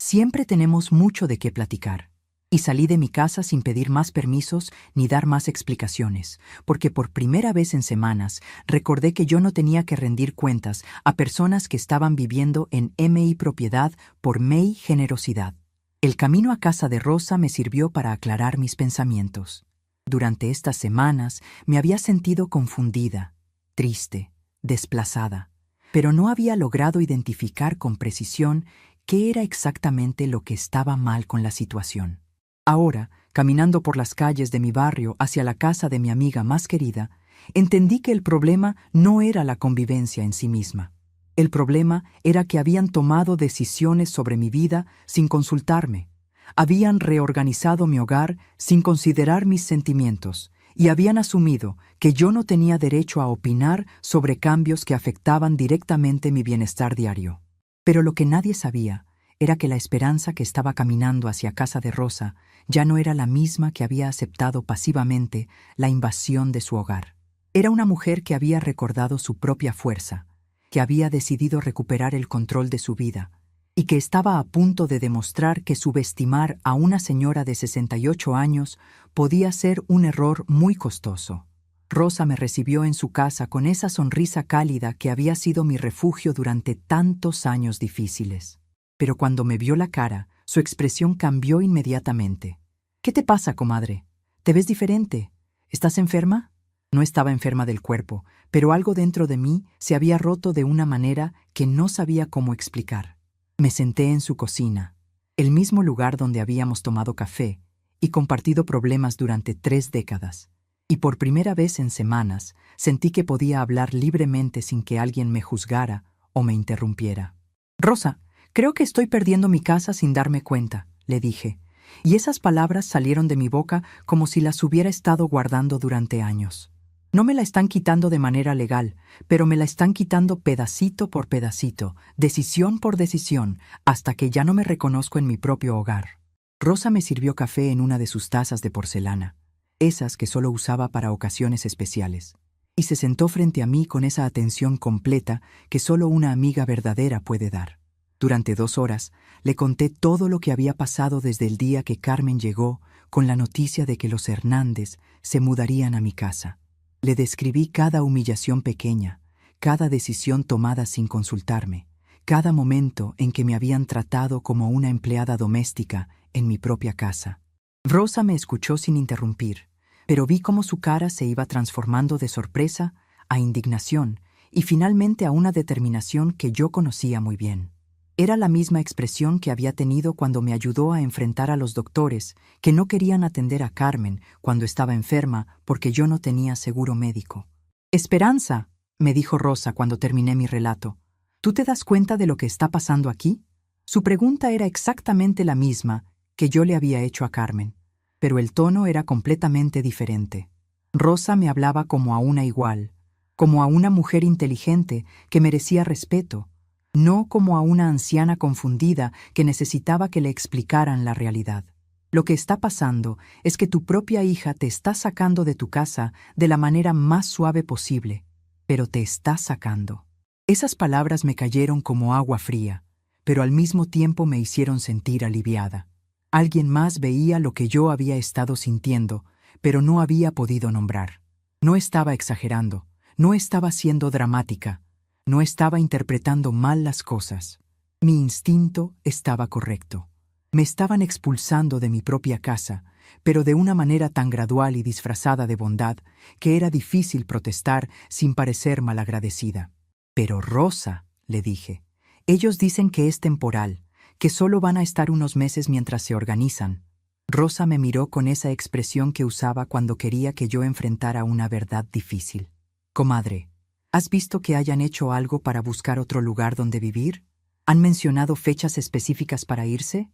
Siempre tenemos mucho de qué platicar. Y salí de mi casa sin pedir más permisos ni dar más explicaciones, porque por primera vez en semanas recordé que yo no tenía que rendir cuentas a personas que estaban viviendo en mi propiedad por mi generosidad. El camino a casa de Rosa me sirvió para aclarar mis pensamientos. Durante estas semanas me había sentido confundida, triste, desplazada, pero no había logrado identificar con precisión qué era exactamente lo que estaba mal con la situación. Ahora, caminando por las calles de mi barrio hacia la casa de mi amiga más querida, entendí que el problema no era la convivencia en sí misma. El problema era que habían tomado decisiones sobre mi vida sin consultarme. Habían reorganizado mi hogar sin considerar mis sentimientos y habían asumido que yo no tenía derecho a opinar sobre cambios que afectaban directamente mi bienestar diario. Pero lo que nadie sabía era que la esperanza que estaba caminando hacia casa de Rosa ya no era la misma que había aceptado pasivamente la invasión de su hogar. Era una mujer que había recordado su propia fuerza, que había decidido recuperar el control de su vida y que estaba a punto de demostrar que subestimar a una señora de 68 años podía ser un error muy costoso. Rosa me recibió en su casa con esa sonrisa cálida que había sido mi refugio durante tantos años difíciles. Pero cuando me vio la cara, su expresión cambió inmediatamente. «¿Qué te pasa, comadre? ¿Te ves diferente? ¿Estás enferma?» No estaba enferma del cuerpo, pero algo dentro de mí se había roto de una manera que no sabía cómo explicar. Me senté en su cocina, el mismo lugar donde habíamos tomado café y compartido problemas durante 3 décadas. Y por primera vez en semanas sentí que podía hablar libremente sin que alguien me juzgara o me interrumpiera. «Rosa, creo que estoy perdiendo mi casa sin darme cuenta», le dije, y esas palabras salieron de mi boca como si las hubiera estado guardando durante años. No me la están quitando de manera legal, pero me la están quitando pedacito por pedacito, decisión por decisión, hasta que ya no me reconozco en mi propio hogar. Rosa me sirvió café en una de sus tazas de porcelana, esas que solo usaba para ocasiones especiales, y se sentó frente a mí con esa atención completa que solo una amiga verdadera puede dar. Durante 2 horas le conté todo lo que había pasado desde el día que Carmen llegó con la noticia de que los Hernández se mudarían a mi casa. Le describí cada humillación pequeña, cada decisión tomada sin consultarme, cada momento en que me habían tratado como una empleada doméstica en mi propia casa. Rosa me escuchó sin interrumpir, pero vi cómo su cara se iba transformando de sorpresa a indignación y finalmente a una determinación que yo conocía muy bien. Era la misma expresión que había tenido cuando me ayudó a enfrentar a los doctores que no querían atender a Carmen cuando estaba enferma porque yo no tenía seguro médico. «Esperanza», me dijo Rosa cuando terminé mi relato, «¿tú te das cuenta de lo que está pasando aquí?» Su pregunta era exactamente la misma que yo le había hecho a Carmen, pero el tono era completamente diferente. Rosa me hablaba como a una igual, como a una mujer inteligente que merecía respeto, no como a una anciana confundida que necesitaba que le explicaran la realidad. «Lo que está pasando es que tu propia hija te está sacando de tu casa de la manera más suave posible, pero te está sacando». Esas palabras me cayeron como agua fría, pero al mismo tiempo me hicieron sentir aliviada. Alguien más veía lo que yo había estado sintiendo, pero no había podido nombrar. No estaba exagerando, no estaba siendo dramática, no estaba interpretando mal las cosas. Mi instinto estaba correcto. Me estaban expulsando de mi propia casa, pero de una manera tan gradual y disfrazada de bondad que era difícil protestar sin parecer malagradecida. «Pero Rosa», le dije, «ellos dicen que es temporal, que solo van a estar unos meses mientras se organizan». Rosa me miró con esa expresión que usaba cuando quería que yo enfrentara una verdad difícil. «Comadre, ¿has visto que hayan hecho algo para buscar otro lugar donde vivir? ¿Han mencionado fechas específicas para irse?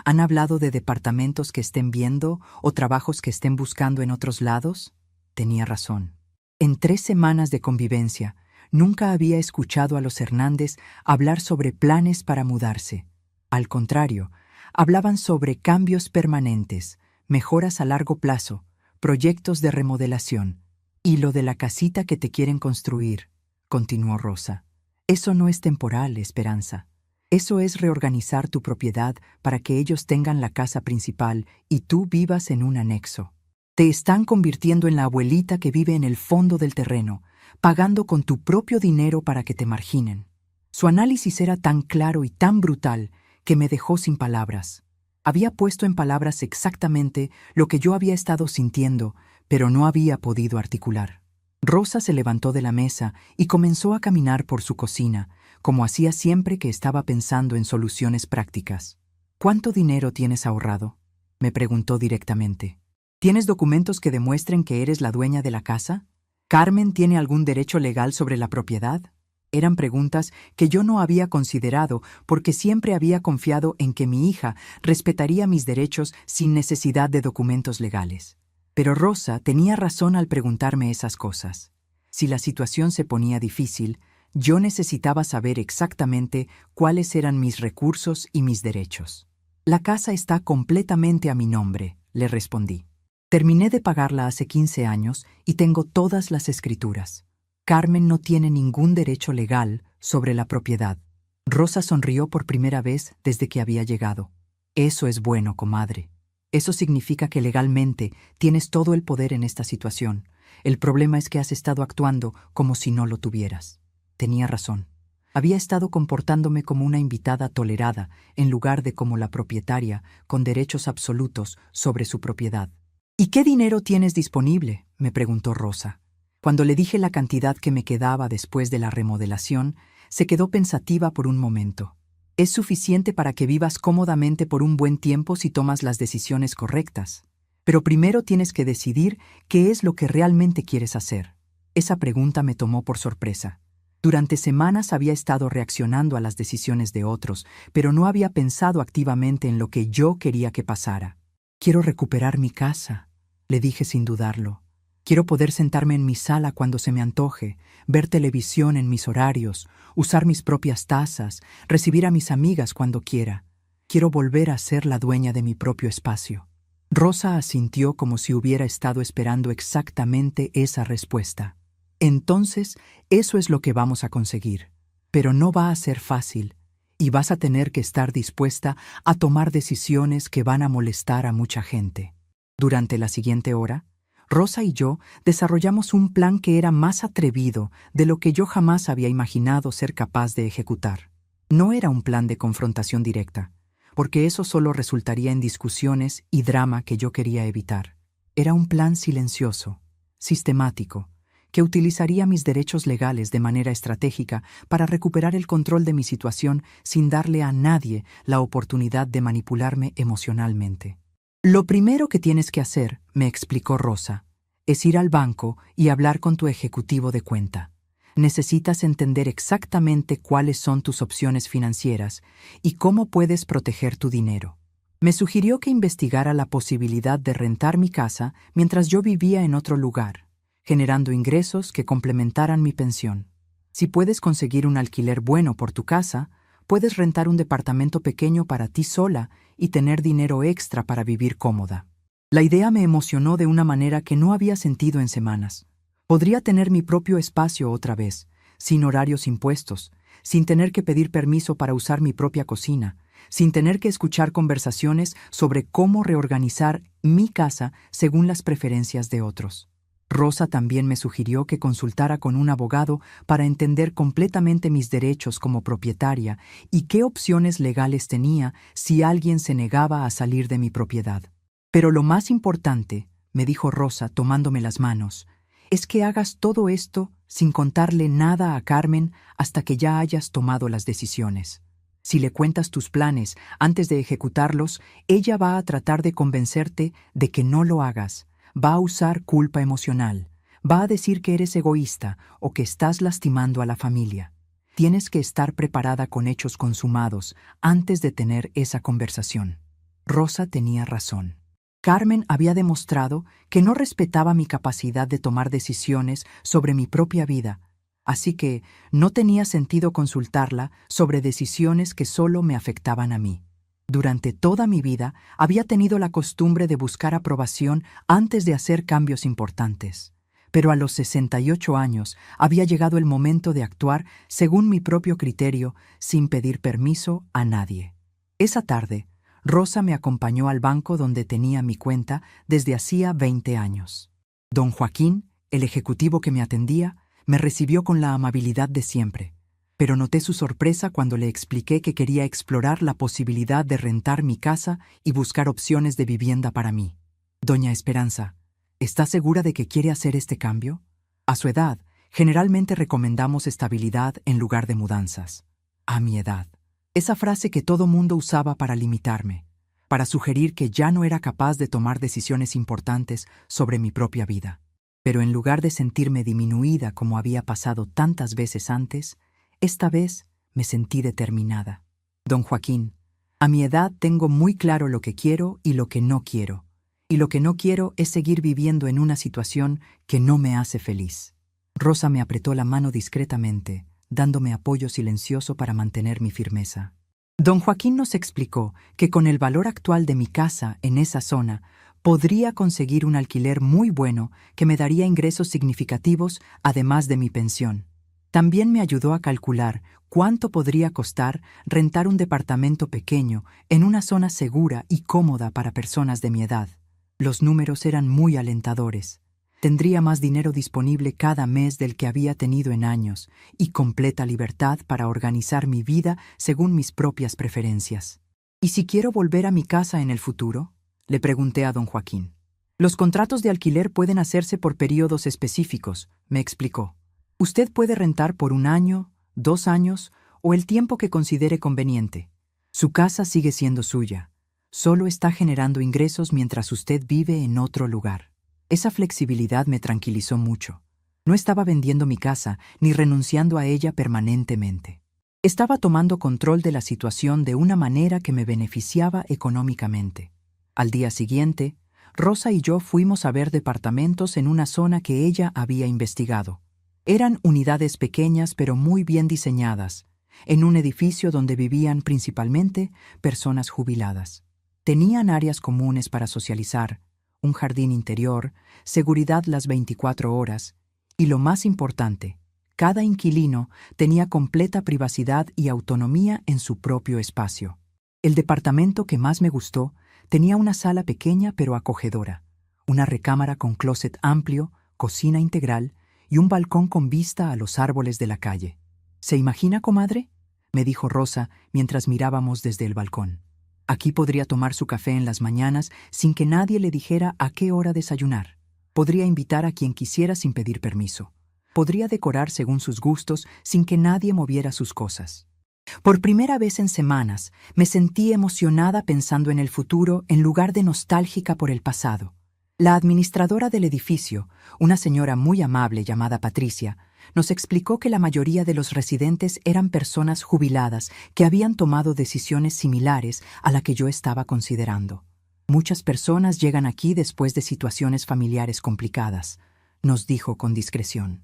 ¿Han hablado de departamentos que estén viendo o trabajos que estén buscando en otros lados?» Tenía razón. En 3 semanas de convivencia, nunca había escuchado a los Hernández hablar sobre planes para mudarse. Al contrario, hablaban sobre cambios permanentes, mejoras a largo plazo, proyectos de remodelación. «Y lo de la casita que te quieren construir», continuó Rosa. «Eso no es temporal, Esperanza. Eso es reorganizar tu propiedad para que ellos tengan la casa principal y tú vivas en un anexo. Te están convirtiendo en la abuelita que vive en el fondo del terreno, pagando con tu propio dinero para que te marginen. Su análisis era tan claro y tan brutal que me dejó sin palabras. Había puesto en palabras exactamente lo que yo había estado sintiendo, pero no había podido articular. Rosa se levantó de la mesa y comenzó a caminar por su cocina, como hacía siempre que estaba pensando en soluciones prácticas. ¿Cuánto dinero tienes ahorrado?, me preguntó directamente. ¿Tienes documentos que demuestren que eres la dueña de la casa? ¿Carmen tiene algún derecho legal sobre la propiedad? Eran preguntas que yo no había considerado porque siempre había confiado en que mi hija respetaría mis derechos sin necesidad de documentos legales. Pero Rosa tenía razón al preguntarme esas cosas. Si la situación se ponía difícil, yo necesitaba saber exactamente cuáles eran mis recursos y mis derechos. La casa está completamente a mi nombre, le respondí. Terminé de pagarla hace 15 años y tengo todas las escrituras. Carmen no tiene ningún derecho legal sobre la propiedad. Rosa sonrió por primera vez desde que había llegado. Eso es bueno, comadre. Eso significa que legalmente tienes todo el poder en esta situación. El problema es que has estado actuando como si no lo tuvieras. Tenía razón. Había estado comportándome como una invitada tolerada en lugar de como la propietaria con derechos absolutos sobre su propiedad. ¿Y qué dinero tienes disponible?, me preguntó Rosa. Cuando le dije la cantidad que me quedaba después de la remodelación, se quedó pensativa por un momento. Es suficiente para que vivas cómodamente por un buen tiempo si tomas las decisiones correctas. Pero primero tienes que decidir qué es lo que realmente quieres hacer. Esa pregunta me tomó por sorpresa. Durante semanas había estado reaccionando a las decisiones de otros, pero no había pensado activamente en lo que yo quería que pasara. Quiero recuperar mi casa, le dije sin dudarlo. Quiero poder sentarme en mi sala cuando se me antoje, ver televisión en mis horarios, usar mis propias tazas, recibir a mis amigas cuando quiera. Quiero volver a ser la dueña de mi propio espacio. Rosa asintió como si hubiera estado esperando exactamente esa respuesta. Entonces, eso es lo que vamos a conseguir. Pero no va a ser fácil, y vas a tener que estar dispuesta a tomar decisiones que van a molestar a mucha gente. Durante la siguiente hora, Rosa y yo desarrollamos un plan que era más atrevido de lo que yo jamás había imaginado ser capaz de ejecutar. No era un plan de confrontación directa, porque eso solo resultaría en discusiones y drama que yo quería evitar. Era un plan silencioso, sistemático, que utilizaría mis derechos legales de manera estratégica para recuperar el control de mi situación sin darle a nadie la oportunidad de manipularme emocionalmente. Lo primero que tienes que hacer, me explicó Rosa, es ir al banco y hablar con tu ejecutivo de cuenta. Necesitas entender exactamente cuáles son tus opciones financieras y cómo puedes proteger tu dinero. Me sugirió que investigara la posibilidad de rentar mi casa mientras yo vivía en otro lugar, generando ingresos que complementaran mi pensión. Si puedes conseguir un alquiler bueno por tu casa, puedes rentar un departamento pequeño para ti sola y tener dinero extra para vivir cómoda. La idea me emocionó de una manera que no había sentido en semanas. Podría tener mi propio espacio otra vez, sin horarios impuestos, sin tener que pedir permiso para usar mi propia cocina, sin tener que escuchar conversaciones sobre cómo reorganizar mi casa según las preferencias de otros. Rosa también me sugirió que consultara con un abogado para entender completamente mis derechos como propietaria y qué opciones legales tenía si alguien se negaba a salir de mi propiedad. Pero lo más importante, me dijo Rosa tomándome las manos, es que hagas todo esto sin contarle nada a Carmen hasta que ya hayas tomado las decisiones. Si le cuentas tus planes antes de ejecutarlos, ella va a tratar de convencerte de que no lo hagas. Va a usar culpa emocional, va a decir que eres egoísta o que estás lastimando a la familia. Tienes que estar preparada con hechos consumados antes de tener esa conversación. Rosa tenía razón. Carmen había demostrado que no respetaba mi capacidad de tomar decisiones sobre mi propia vida, así que no tenía sentido consultarla sobre decisiones que solo me afectaban a mí. Durante toda mi vida había tenido la costumbre de buscar aprobación antes de hacer cambios importantes. pero a los 68 años había llegado el momento de actuar según mi propio criterio, sin pedir permiso a nadie. Esa tarde, Rosa me acompañó al banco donde tenía mi cuenta desde hacía 20 años. Don Joaquín, el ejecutivo que me atendía, me recibió con la amabilidad de siempre, pero noté su sorpresa cuando le expliqué que quería explorar la posibilidad de rentar mi casa y buscar opciones de vivienda para mí. Doña Esperanza, ¿está segura de que quiere hacer este cambio? A su edad, generalmente recomendamos estabilidad en lugar de mudanzas. A mi edad. Esa frase que todo mundo usaba para limitarme, para sugerir que ya no era capaz de tomar decisiones importantes sobre mi propia vida. Pero en lugar de sentirme disminuida como había pasado tantas veces antes, esta vez me sentí determinada. Don Joaquín, a mi edad tengo muy claro lo que quiero y lo que no quiero. Y lo que no quiero es seguir viviendo en una situación que no me hace feliz. Rosa me apretó la mano discretamente, dándome apoyo silencioso para mantener mi firmeza. Don Joaquín nos explicó que con el valor actual de mi casa en esa zona, podría conseguir un alquiler muy bueno que me daría ingresos significativos además de mi pensión. También me ayudó a calcular cuánto podría costar rentar un departamento pequeño en una zona segura y cómoda para personas de mi edad. Los números eran muy alentadores. Tendría más dinero disponible cada mes del que había tenido en años y completa libertad para organizar mi vida según mis propias preferencias. ¿Y si quiero volver a mi casa en el futuro?, le pregunté a don Joaquín. Los contratos de alquiler pueden hacerse por períodos específicos, me explicó. Usted puede rentar por 1 año, 2 años o el tiempo que considere conveniente. Su casa sigue siendo suya. Solo está generando ingresos mientras usted vive en otro lugar. Esa flexibilidad me tranquilizó mucho. No estaba vendiendo mi casa ni renunciando a ella permanentemente. Estaba tomando control de la situación de una manera que me beneficiaba económicamente. Al día siguiente, Rosa y yo fuimos a ver departamentos en una zona que ella había investigado. Eran unidades pequeñas pero muy bien diseñadas, en un edificio donde vivían principalmente personas jubiladas. Tenían áreas comunes para socializar, un jardín interior, seguridad las 24 horas y, lo más importante, cada inquilino tenía completa privacidad y autonomía en su propio espacio. El departamento que más me gustó tenía una sala pequeña pero acogedora, una recámara con closet amplio, cocina integral y un balcón con vista a los árboles de la calle. ¿Se imagina, comadre?, me dijo Rosa mientras mirábamos desde el balcón. Aquí podría tomar su café en las mañanas sin que nadie le dijera a qué hora desayunar. Podría invitar a quien quisiera sin pedir permiso. Podría decorar según sus gustos sin que nadie moviera sus cosas. Por primera vez en semanas, me sentí emocionada pensando en el futuro en lugar de nostálgica por el pasado. La administradora del edificio, una señora muy amable llamada Patricia, nos explicó que la mayoría de los residentes eran personas jubiladas que habían tomado decisiones similares a la que yo estaba considerando. Muchas personas llegan aquí después de situaciones familiares complicadas, nos dijo con discreción.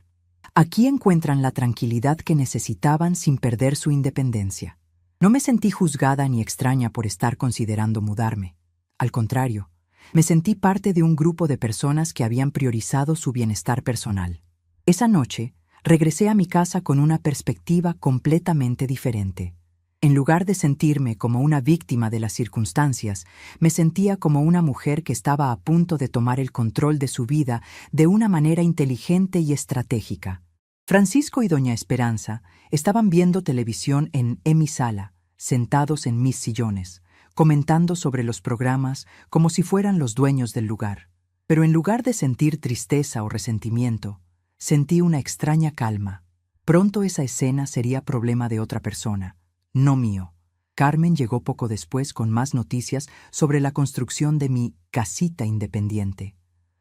Aquí encuentran la tranquilidad que necesitaban sin perder su independencia. No me sentí juzgada ni extraña por estar considerando mudarme. Al contrario, me sentí parte de un grupo de personas que habían priorizado su bienestar personal. Esa noche, regresé a mi casa con una perspectiva completamente diferente. En lugar de sentirme como una víctima de las circunstancias, me sentía como una mujer que estaba a punto de tomar el control de su vida de una manera inteligente y estratégica. Francisco y doña Esperanza estaban viendo televisión en mi sala, sentados en mis sillones, comentando sobre los programas como si fueran los dueños del lugar. Pero en lugar de sentir tristeza o resentimiento, sentí una extraña calma. Pronto esa escena sería problema de otra persona, no mío. Carmen llegó poco después con más noticias sobre la construcción de mi casita independiente.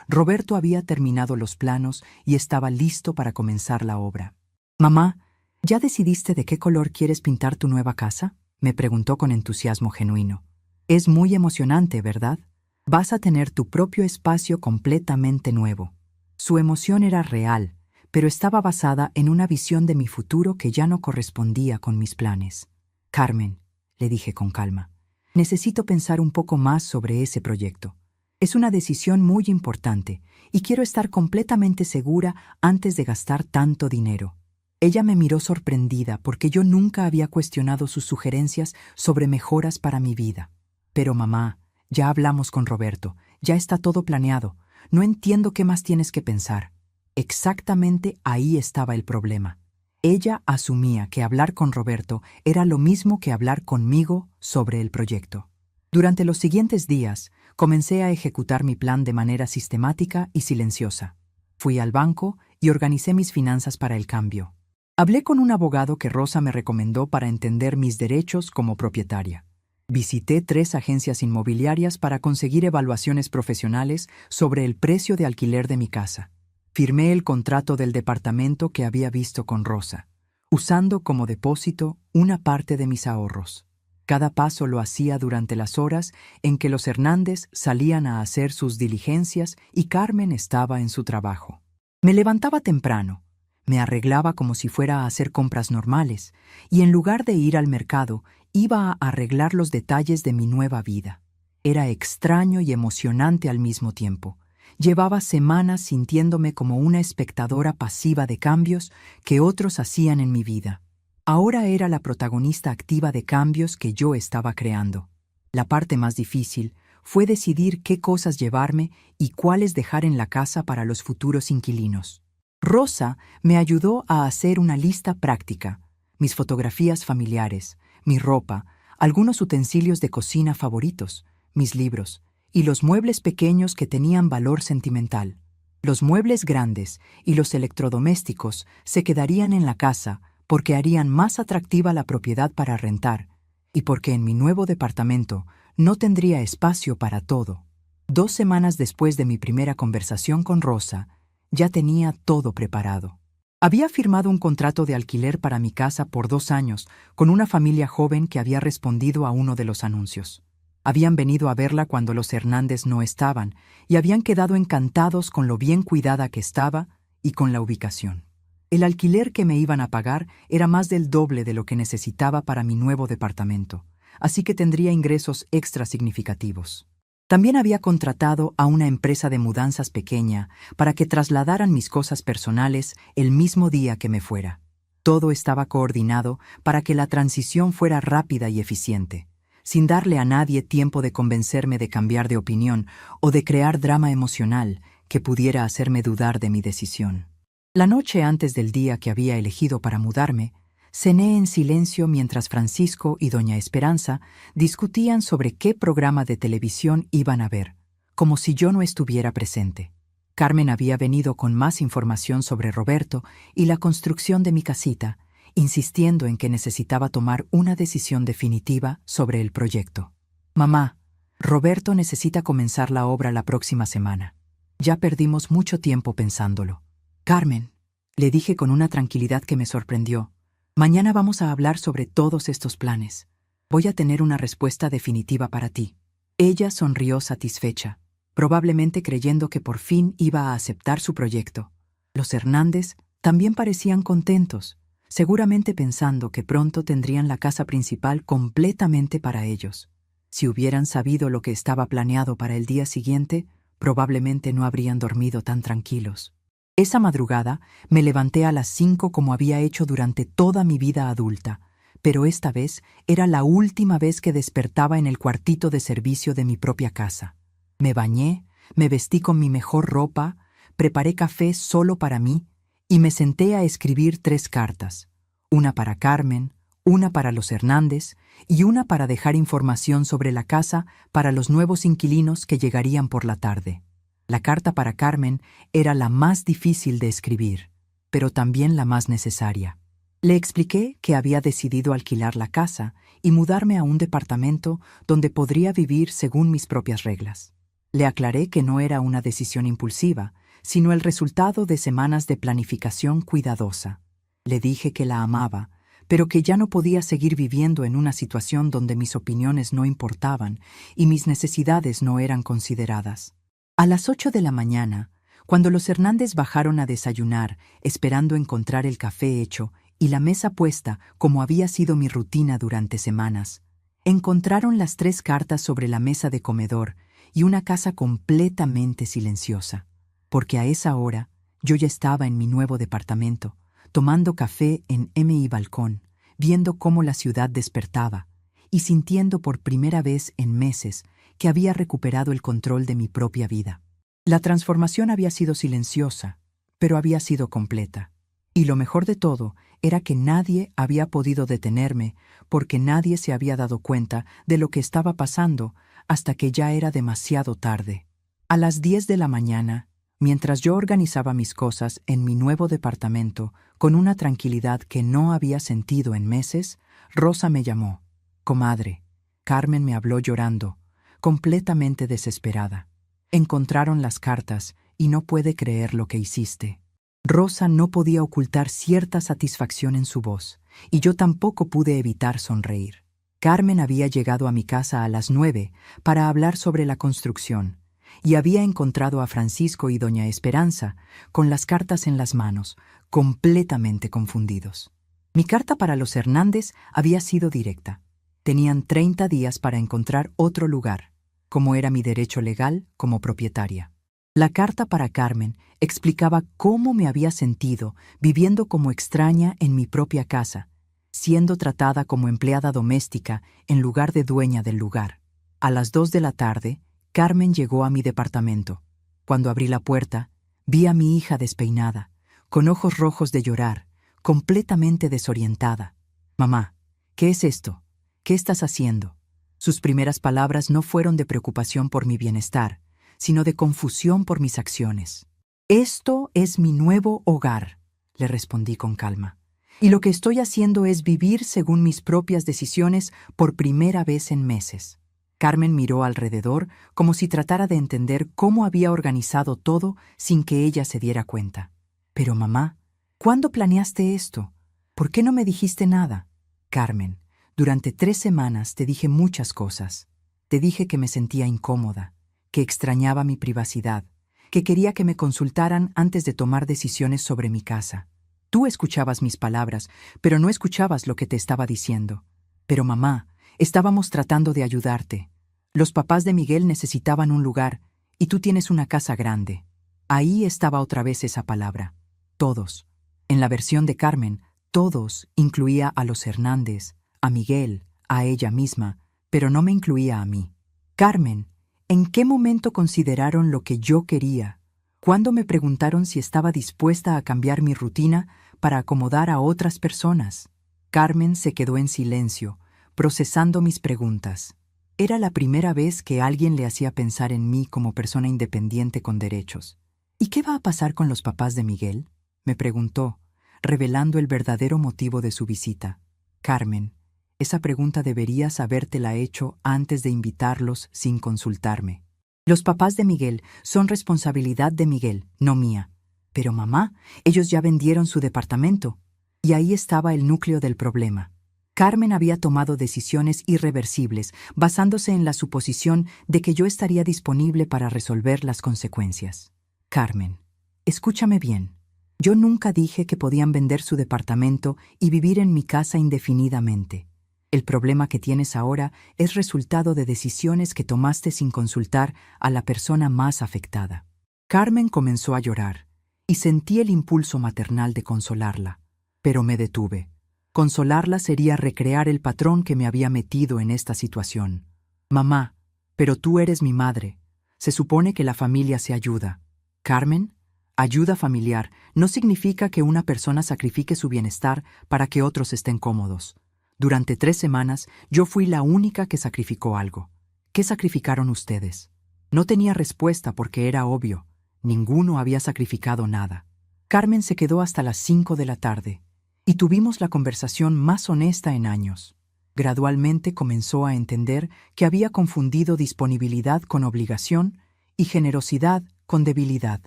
Roberto había terminado los planos y estaba listo para comenzar la obra. «Mamá, ¿ya decidiste de qué color quieres pintar tu nueva casa?», me preguntó con entusiasmo genuino. «Es muy emocionante, ¿verdad? Vas a tener tu propio espacio completamente nuevo». Su emoción era real, pero estaba basada en una visión de mi futuro que ya no correspondía con mis planes. «Carmen», le dije con calma, «necesito pensar un poco más sobre ese proyecto. Es una decisión muy importante y quiero estar completamente segura antes de gastar tanto dinero. Ella me miró sorprendida porque yo nunca había cuestionado sus sugerencias sobre mejoras para mi vida. Pero mamá, ya hablamos con Roberto, ya está todo planeado. No entiendo qué más tienes que pensar. Exactamente ahí estaba el problema. Ella asumía que hablar con Roberto era lo mismo que hablar conmigo sobre el proyecto. Durante los siguientes días, comencé a ejecutar mi plan de manera sistemática y silenciosa. Fui al banco y organicé mis finanzas para el cambio. Hablé con un abogado que Rosa me recomendó para entender mis derechos como propietaria. Visité 3 agencias inmobiliarias para conseguir evaluaciones profesionales sobre el precio de alquiler de mi casa. Firmé el contrato del departamento que había visto con Rosa, usando como depósito una parte de mis ahorros. Cada paso lo hacía durante las horas en que los Hernández salían a hacer sus diligencias y Carmen estaba en su trabajo. Me levantaba temprano, me arreglaba como si fuera a hacer compras normales, y en lugar de ir al mercado, iba a arreglar los detalles de mi nueva vida. Era extraño y emocionante al mismo tiempo. Llevaba semanas sintiéndome como una espectadora pasiva de cambios que otros hacían en mi vida. Ahora era la protagonista activa de cambios que yo estaba creando. La parte más difícil fue decidir qué cosas llevarme y cuáles dejar en la casa para los futuros inquilinos. Rosa me ayudó a hacer una lista práctica, mis fotografías familiares, mi ropa, algunos utensilios de cocina favoritos, mis libros, y los muebles pequeños que tenían valor sentimental. Los muebles grandes y los electrodomésticos se quedarían en la casa porque harían más atractiva la propiedad para rentar, y porque en mi nuevo departamento no tendría espacio para todo. 2 semanas después de mi primera conversación con Rosa, ya tenía todo preparado. Había firmado un contrato de alquiler para mi casa por 2 años con una familia joven que había respondido a uno de los anuncios. Habían venido a verla cuando los Hernández no estaban y habían quedado encantados con lo bien cuidada que estaba y con la ubicación. El alquiler que me iban a pagar era más del doble de lo que necesitaba para mi nuevo departamento, así que tendría ingresos extra significativos. También había contratado a una empresa de mudanzas pequeña para que trasladaran mis cosas personales el mismo día que me fuera. Todo estaba coordinado para que la transición fuera rápida y eficiente, sin darle a nadie tiempo de convencerme de cambiar de opinión o de crear drama emocional que pudiera hacerme dudar de mi decisión. La noche antes del día que había elegido para mudarme, cené en silencio mientras Francisco y doña Esperanza discutían sobre qué programa de televisión iban a ver, como si yo no estuviera presente. Carmen había venido con más información sobre Roberto y la construcción de mi casita, insistiendo en que necesitaba tomar una decisión definitiva sobre el proyecto. Mamá, Roberto necesita comenzar la obra la próxima semana. Ya perdimos mucho tiempo pensándolo. Carmen, le dije con una tranquilidad que me sorprendió, mañana vamos a hablar sobre todos estos planes. Voy a tener una respuesta definitiva para ti. Ella sonrió satisfecha, probablemente creyendo que por fin iba a aceptar su proyecto. Los Hernández también parecían contentos, seguramente pensando que pronto tendrían la casa principal completamente para ellos. Si hubieran sabido lo que estaba planeado para el día siguiente, probablemente no habrían dormido tan tranquilos. Esa madrugada me levanté a las 5 como había hecho durante toda mi vida adulta, pero esta vez era la última vez que despertaba en el cuartito de servicio de mi propia casa. Me bañé, me vestí con mi mejor ropa, preparé café solo para mí y me senté a escribir 3 cartas, una para Carmen, una para los Hernández y una para dejar información sobre la casa para los nuevos inquilinos que llegarían por la tarde. La carta para Carmen era la más difícil de escribir, pero también la más necesaria. Le expliqué que había decidido alquilar la casa y mudarme a un departamento donde podría vivir según mis propias reglas. Le aclaré que no era una decisión impulsiva, sino el resultado de semanas de planificación cuidadosa. Le dije que la amaba, pero que ya no podía seguir viviendo en una situación donde mis opiniones no importaban y mis necesidades no eran consideradas. A las 8 de la mañana, cuando los Hernández bajaron a desayunar, esperando encontrar el café hecho y la mesa puesta como había sido mi rutina durante semanas, encontraron las 3 cartas sobre la mesa de comedor y una casa completamente silenciosa, porque a esa hora yo ya estaba en mi nuevo departamento, tomando café en mi balcón, viendo cómo la ciudad despertaba y sintiendo por primera vez en meses que había recuperado el control de mi propia vida. La transformación había sido silenciosa, pero había sido completa. Y lo mejor de todo era que nadie había podido detenerme porque nadie se había dado cuenta de lo que estaba pasando hasta que ya era demasiado tarde. A las 10 de la mañana, mientras yo organizaba mis cosas en mi nuevo departamento con una tranquilidad que no había sentido en meses, Rosa me llamó. Comadre, Carmen me habló llorando, completamente desesperada. Encontraron las cartas y no puede creer lo que hiciste. Rosa no podía ocultar cierta satisfacción en su voz, y yo tampoco pude evitar sonreír. Carmen había llegado a mi casa a las 9 para hablar sobre la construcción, y había encontrado a Francisco y doña Esperanza con las cartas en las manos, completamente confundidos. Mi carta para los Hernández había sido directa. Tenían 30 días para encontrar otro lugar, como era mi derecho legal como propietaria. La carta para Carmen explicaba cómo me había sentido viviendo como extraña en mi propia casa, siendo tratada como empleada doméstica en lugar de dueña del lugar. A las 2 de la tarde, Carmen llegó a mi departamento. Cuando abrí la puerta, vi a mi hija despeinada, con ojos rojos de llorar, completamente desorientada. Mamá, ¿qué es esto? ¿Qué estás haciendo? Sus primeras palabras no fueron de preocupación por mi bienestar, sino de confusión por mis acciones. Esto es mi nuevo hogar, le respondí con calma, y lo que estoy haciendo es vivir según mis propias decisiones por primera vez en meses. Carmen miró alrededor como si tratara de entender cómo había organizado todo sin que ella se diera cuenta. Pero mamá, ¿cuándo planeaste esto? ¿Por qué no me dijiste nada? Carmen, durante 3 semanas te dije muchas cosas. Te dije que me sentía incómoda, que extrañaba mi privacidad, que quería que me consultaran antes de tomar decisiones sobre mi casa. Tú escuchabas mis palabras, pero no escuchabas lo que te estaba diciendo. Pero mamá, estábamos tratando de ayudarte. Los papás de Miguel necesitaban un lugar, y tú tienes una casa grande. Ahí estaba otra vez esa palabra. Todos. En la versión de Carmen, todos incluía a los Hernández, a Miguel, a ella misma, pero no me incluía a mí. Carmen, ¿en qué momento consideraron lo que yo quería? ¿Cuándo me preguntaron si estaba dispuesta a cambiar mi rutina para acomodar a otras personas? Carmen se quedó en silencio, procesando mis preguntas. Era la primera vez que alguien le hacía pensar en mí como persona independiente con derechos. ¿Y qué va a pasar con los papás de Miguel?, me preguntó, revelando el verdadero motivo de su visita. Carmen, esa pregunta deberías habértela hecho antes de invitarlos sin consultarme. Los papás de Miguel son responsabilidad de Miguel, no mía. Pero mamá, ellos ya vendieron su departamento. Y ahí estaba el núcleo del problema. Carmen había tomado decisiones irreversibles basándose en la suposición de que yo estaría disponible para resolver las consecuencias. Carmen, escúchame bien. Yo nunca dije que podían vender su departamento y vivir en mi casa indefinidamente. El problema que tienes ahora es resultado de decisiones que tomaste sin consultar a la persona más afectada. Carmen comenzó a llorar, y sentí el impulso maternal de consolarla, pero me detuve. Consolarla sería recrear el patrón que me había metido en esta situación. Mamá, pero tú eres mi madre. Se supone que la familia se ayuda. Carmen, ayuda familiar no significa que una persona sacrifique su bienestar para que otros estén cómodos. Durante 3 semanas, yo fui la única que sacrificó algo. ¿Qué sacrificaron ustedes? No tenía respuesta porque era obvio. Ninguno había sacrificado nada. Carmen se quedó hasta las 5 de la tarde, y tuvimos la conversación más honesta en años. Gradualmente comenzó a entender que había confundido disponibilidad con obligación y generosidad con debilidad.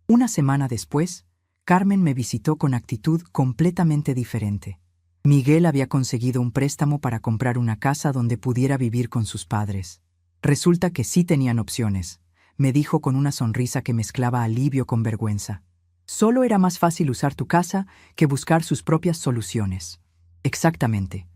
Una semana después, Carmen me visitó con actitud completamente diferente. Miguel había conseguido un préstamo para comprar una casa donde pudiera vivir con sus padres. Resulta que sí tenían opciones, me dijo con una sonrisa que mezclaba alivio con vergüenza. Solo era más fácil usar tu casa que buscar sus propias soluciones. Exactamente.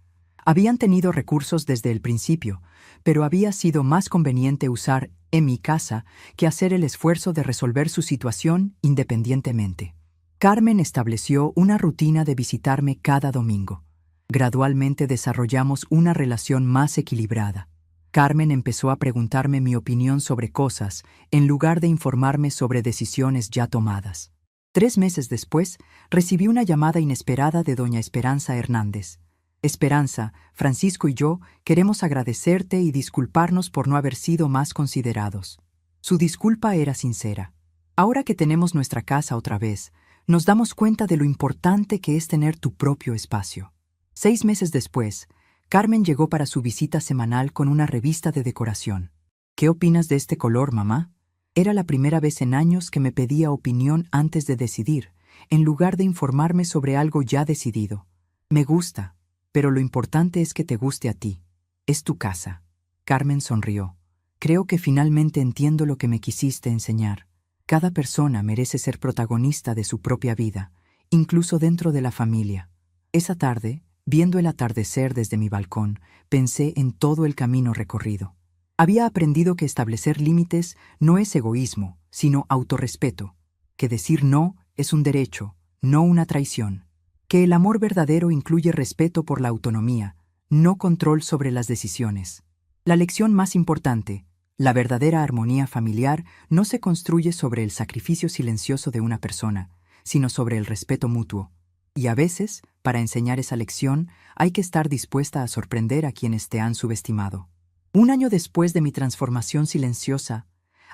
Habían tenido recursos desde el principio, pero había sido más conveniente usar en mi casa que hacer el esfuerzo de resolver su situación independientemente. Carmen estableció una rutina de visitarme cada domingo. Gradualmente desarrollamos una relación más equilibrada. Carmen empezó a preguntarme mi opinión sobre cosas, en lugar de informarme sobre decisiones ya tomadas. 3 meses después, recibí una llamada inesperada de doña Esperanza Hernández. Esperanza, Francisco y yo queremos agradecerte y disculparnos por no haber sido más considerados. Su disculpa era sincera. Ahora que tenemos nuestra casa otra vez, nos damos cuenta de lo importante que es tener tu propio espacio. 6 meses después, Carmen llegó para su visita semanal con una revista de decoración. ¿Qué opinas de este color, mamá? Era la primera vez en años que me pedía opinión antes de decidir, en lugar de informarme sobre algo ya decidido. Me gusta, pero lo importante es que te guste a ti. Es tu casa. Carmen sonrió. Creo que finalmente entiendo lo que me quisiste enseñar. Cada persona merece ser protagonista de su propia vida, incluso dentro de la familia. Esa tarde, viendo el atardecer desde mi balcón, pensé en todo el camino recorrido. Había aprendido que establecer límites no es egoísmo, sino autorrespeto, que decir no es un derecho, no una traición, que el amor verdadero incluye respeto por la autonomía, no control sobre las decisiones. La lección más importante, la verdadera armonía familiar, no se construye sobre el sacrificio silencioso de una persona, sino sobre el respeto mutuo. Y a veces, para enseñar esa lección, hay que estar dispuesta a sorprender a quienes te han subestimado. 1 año después de mi transformación silenciosa,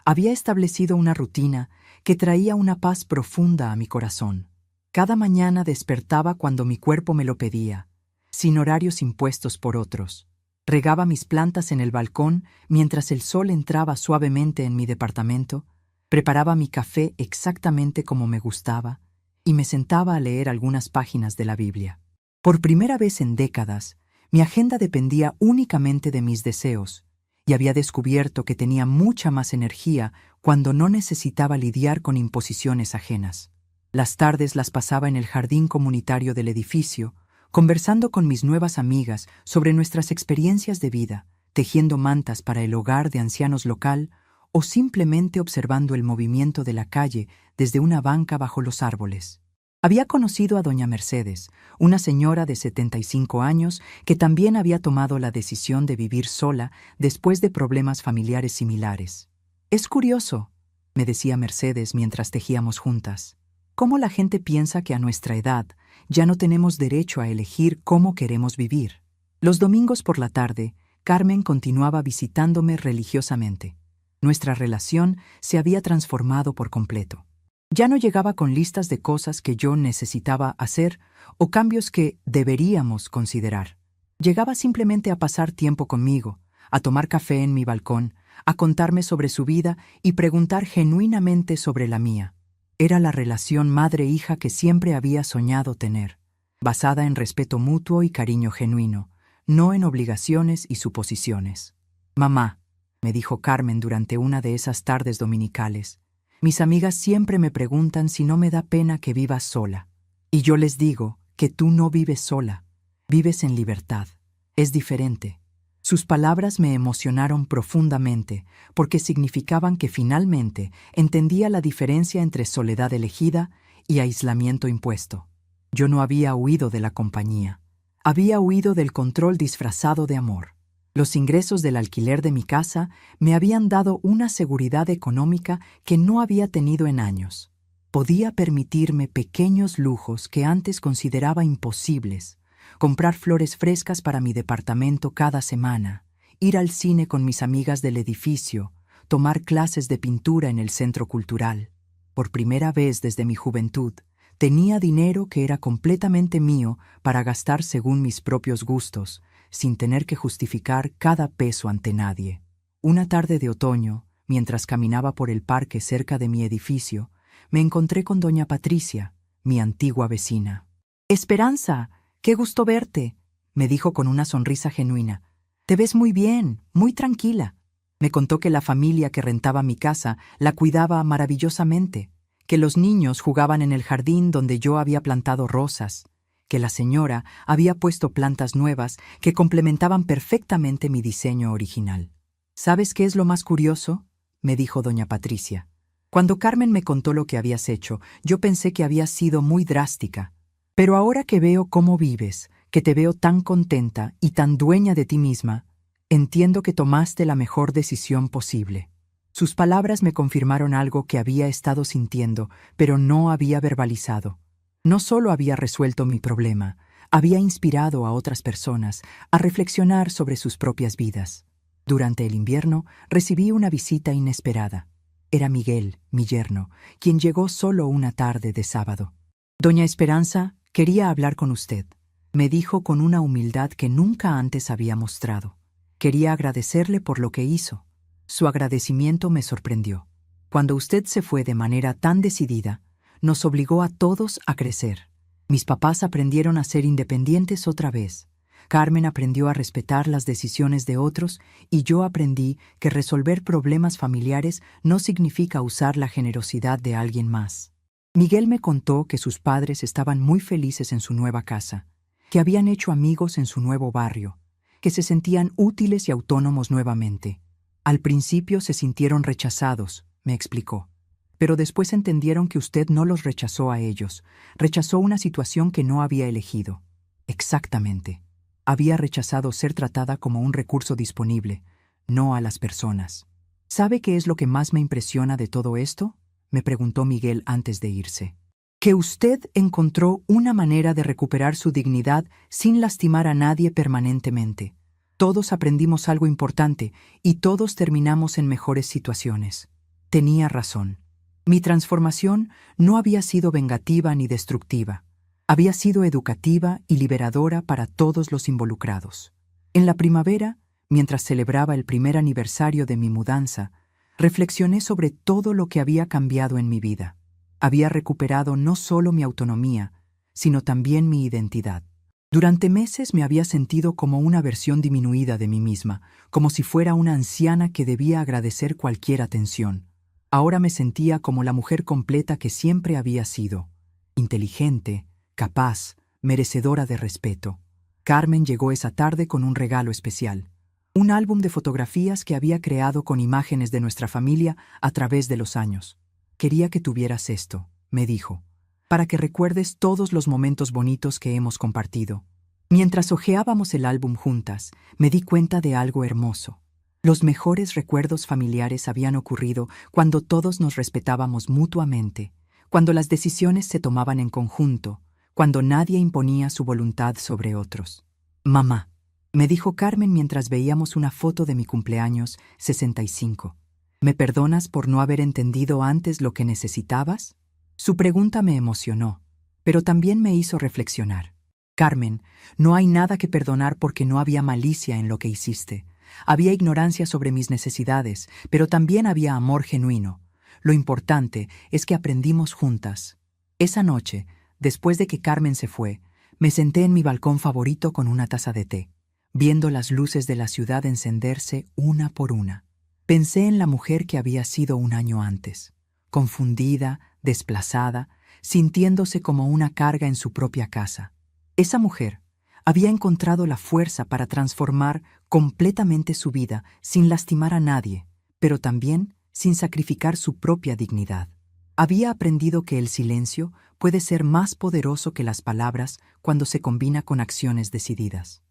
había establecido una rutina que traía una paz profunda a mi corazón. Cada mañana despertaba cuando mi cuerpo me lo pedía, sin horarios impuestos por otros. Regaba mis plantas en el balcón mientras el sol entraba suavemente en mi departamento, preparaba mi café exactamente como me gustaba y me sentaba a leer algunas páginas de la Biblia. Por primera vez en décadas, mi agenda dependía únicamente de mis deseos, y había descubierto que tenía mucha más energía cuando no necesitaba lidiar con imposiciones ajenas. Las tardes las pasaba en el jardín comunitario del edificio, conversando con mis nuevas amigas sobre nuestras experiencias de vida, tejiendo mantas para el hogar de ancianos local o simplemente observando el movimiento de la calle desde una banca bajo los árboles. Había conocido a doña Mercedes, una señora de 75 años que también había tomado la decisión de vivir sola después de problemas familiares similares. Es curioso, me decía Mercedes mientras tejíamos juntas, cómo la gente piensa que a nuestra edad ya no tenemos derecho a elegir cómo queremos vivir. Los domingos por la tarde, Carmen continuaba visitándome religiosamente. Nuestra relación se había transformado por completo. Ya no llegaba con listas de cosas que yo necesitaba hacer o cambios que deberíamos considerar. Llegaba simplemente a pasar tiempo conmigo, a tomar café en mi balcón, a contarme sobre su vida y preguntar genuinamente sobre la mía. Era la relación madre-hija que siempre había soñado tener, basada en respeto mutuo y cariño genuino, no en obligaciones y suposiciones. Mamá, me dijo Carmen durante una de esas tardes dominicales, mis amigas siempre me preguntan si no me da pena que vivas sola. Y yo les digo que tú no vives sola, vives en libertad. Es diferente. Sus palabras me emocionaron profundamente porque significaban que finalmente entendía la diferencia entre soledad elegida y aislamiento impuesto. Yo no había huido de la compañía. Había huido del control disfrazado de amor. Los ingresos del alquiler de mi casa me habían dado una seguridad económica que no había tenido en años. Podía permitirme pequeños lujos que antes consideraba imposibles, comprar flores frescas para mi departamento cada semana, ir al cine con mis amigas del edificio, tomar clases de pintura en el centro cultural. Por primera vez desde mi juventud, tenía dinero que era completamente mío para gastar según mis propios gustos, sin tener que justificar cada peso ante nadie. Una tarde de otoño, mientras caminaba por el parque cerca de mi edificio, me encontré con doña Patricia, mi antigua vecina. «Esperanza, qué gusto verte», me dijo con una sonrisa genuina. «Te ves muy bien, muy tranquila». Me contó que la familia que rentaba mi casa la cuidaba maravillosamente, que los niños jugaban en el jardín donde yo había plantado rosas, que la señora había puesto plantas nuevas que complementaban perfectamente mi diseño original. «¿Sabes qué es lo más curioso?», me dijo doña Patricia. Cuando Carmen me contó lo que habías hecho, yo pensé que había sido muy drástica. Pero ahora que veo cómo vives, que te veo tan contenta y tan dueña de ti misma, entiendo que tomaste la mejor decisión posible. Sus palabras me confirmaron algo que había estado sintiendo, pero no había verbalizado. No solo había resuelto mi problema, había inspirado a otras personas a reflexionar sobre sus propias vidas. Durante el invierno recibí una visita inesperada. Era Miguel, mi yerno, quien llegó solo una tarde de sábado. «Doña Esperanza, quería hablar con usted», me dijo con una humildad que nunca antes había mostrado. Quería agradecerle por lo que hizo. Su agradecimiento me sorprendió. Cuando usted se fue de manera tan decidida, nos obligó a todos a crecer. Mis papás aprendieron a ser independientes otra vez. Carmen aprendió a respetar las decisiones de otros y yo aprendí que resolver problemas familiares no significa usar la generosidad de alguien más. Miguel me contó que sus padres estaban muy felices en su nueva casa, que habían hecho amigos en su nuevo barrio, que se sentían útiles y autónomos nuevamente. Al principio se sintieron rechazados, me explicó. Pero después entendieron que usted no los rechazó a ellos, rechazó una situación que no había elegido. Exactamente. Había rechazado ser tratada como un recurso disponible, no a las personas. ¿Sabe qué es lo que más me impresiona de todo esto?, me preguntó Miguel antes de irse. Que usted encontró una manera de recuperar su dignidad sin lastimar a nadie permanentemente. Todos aprendimos algo importante y todos terminamos en mejores situaciones. Tenía razón. Mi transformación no había sido vengativa ni destructiva. Había sido educativa y liberadora para todos los involucrados. En la primavera, mientras celebraba el primer aniversario de mi mudanza, reflexioné sobre todo lo que había cambiado en mi vida. Había recuperado no solo mi autonomía, sino también mi identidad. Durante meses me había sentido como una versión disminuida de mí misma, como si fuera una anciana que debía agradecer cualquier atención. Ahora me sentía como la mujer completa que siempre había sido, inteligente, capaz, merecedora de respeto. Carmen llegó esa tarde con un regalo especial, un álbum de fotografías que había creado con imágenes de nuestra familia a través de los años. «Quería que tuvieras esto», me dijo, «para que recuerdes todos los momentos bonitos que hemos compartido». Mientras hojeábamos el álbum juntas, me di cuenta de algo hermoso. Los mejores recuerdos familiares habían ocurrido cuando todos nos respetábamos mutuamente, cuando las decisiones se tomaban en conjunto, cuando nadie imponía su voluntad sobre otros. «Mamá», me dijo Carmen mientras veíamos una foto de mi cumpleaños 65. «¿Me perdonas por no haber entendido antes lo que necesitabas?». Su pregunta me emocionó, pero también me hizo reflexionar. «Carmen, no hay nada que perdonar porque no había malicia en lo que hiciste. Había ignorancia sobre mis necesidades, pero también había amor genuino. Lo importante es que aprendimos juntas». Esa noche, después de que Carmen se fue, me senté en mi balcón favorito con una taza de té, viendo las luces de la ciudad encenderse una por una. Pensé en la mujer que había sido un año antes, confundida, desplazada, sintiéndose como una carga en su propia casa. Esa mujer había encontrado la fuerza para transformar completamente su vida sin lastimar a nadie, pero también sin sacrificar su propia dignidad. Había aprendido que el silencio puede ser más poderoso que las palabras cuando se combina con acciones decididas.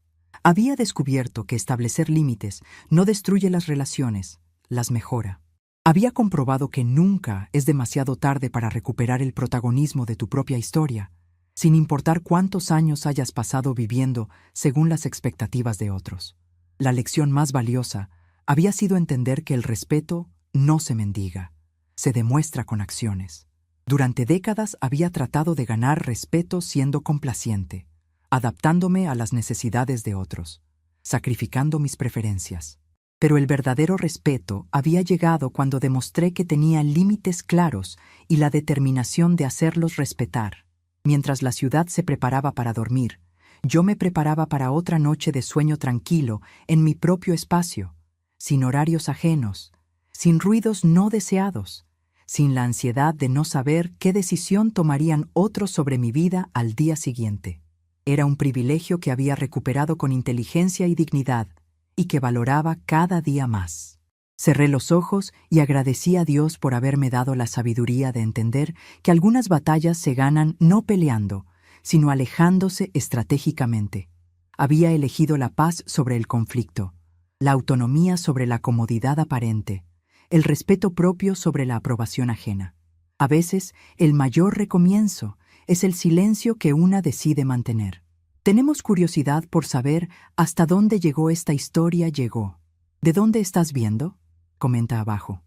Había descubierto que establecer límites no destruye las relaciones, las mejora. Había comprobado que nunca es demasiado tarde para recuperar el protagonismo de tu propia historia, sin importar cuántos años hayas pasado viviendo según las expectativas de otros. La lección más valiosa había sido entender que el respeto no se mendiga, se demuestra con acciones. Durante décadas había tratado de ganar respeto siendo complaciente, adaptándome a las necesidades de otros, sacrificando mis preferencias. Pero el verdadero respeto había llegado cuando demostré que tenía límites claros y la determinación de hacerlos respetar. Mientras la ciudad se preparaba para dormir, yo me preparaba para otra noche de sueño tranquilo en mi propio espacio, sin horarios ajenos, sin ruidos no deseados, sin la ansiedad de no saber qué decisión tomarían otros sobre mi vida al día siguiente. Era un privilegio que había recuperado con inteligencia y dignidad, y que valoraba cada día más. Cerré los ojos y agradecí a Dios por haberme dado la sabiduría de entender que algunas batallas se ganan no peleando, sino alejándose estratégicamente. Había elegido la paz sobre el conflicto, la autonomía sobre la comodidad aparente, el respeto propio sobre la aprobación ajena. A veces, el mayor recomienzo es el silencio que una decide mantener. Tenemos curiosidad por saber hasta dónde llegó esta historia. ¿De dónde estás viendo? Comenta abajo.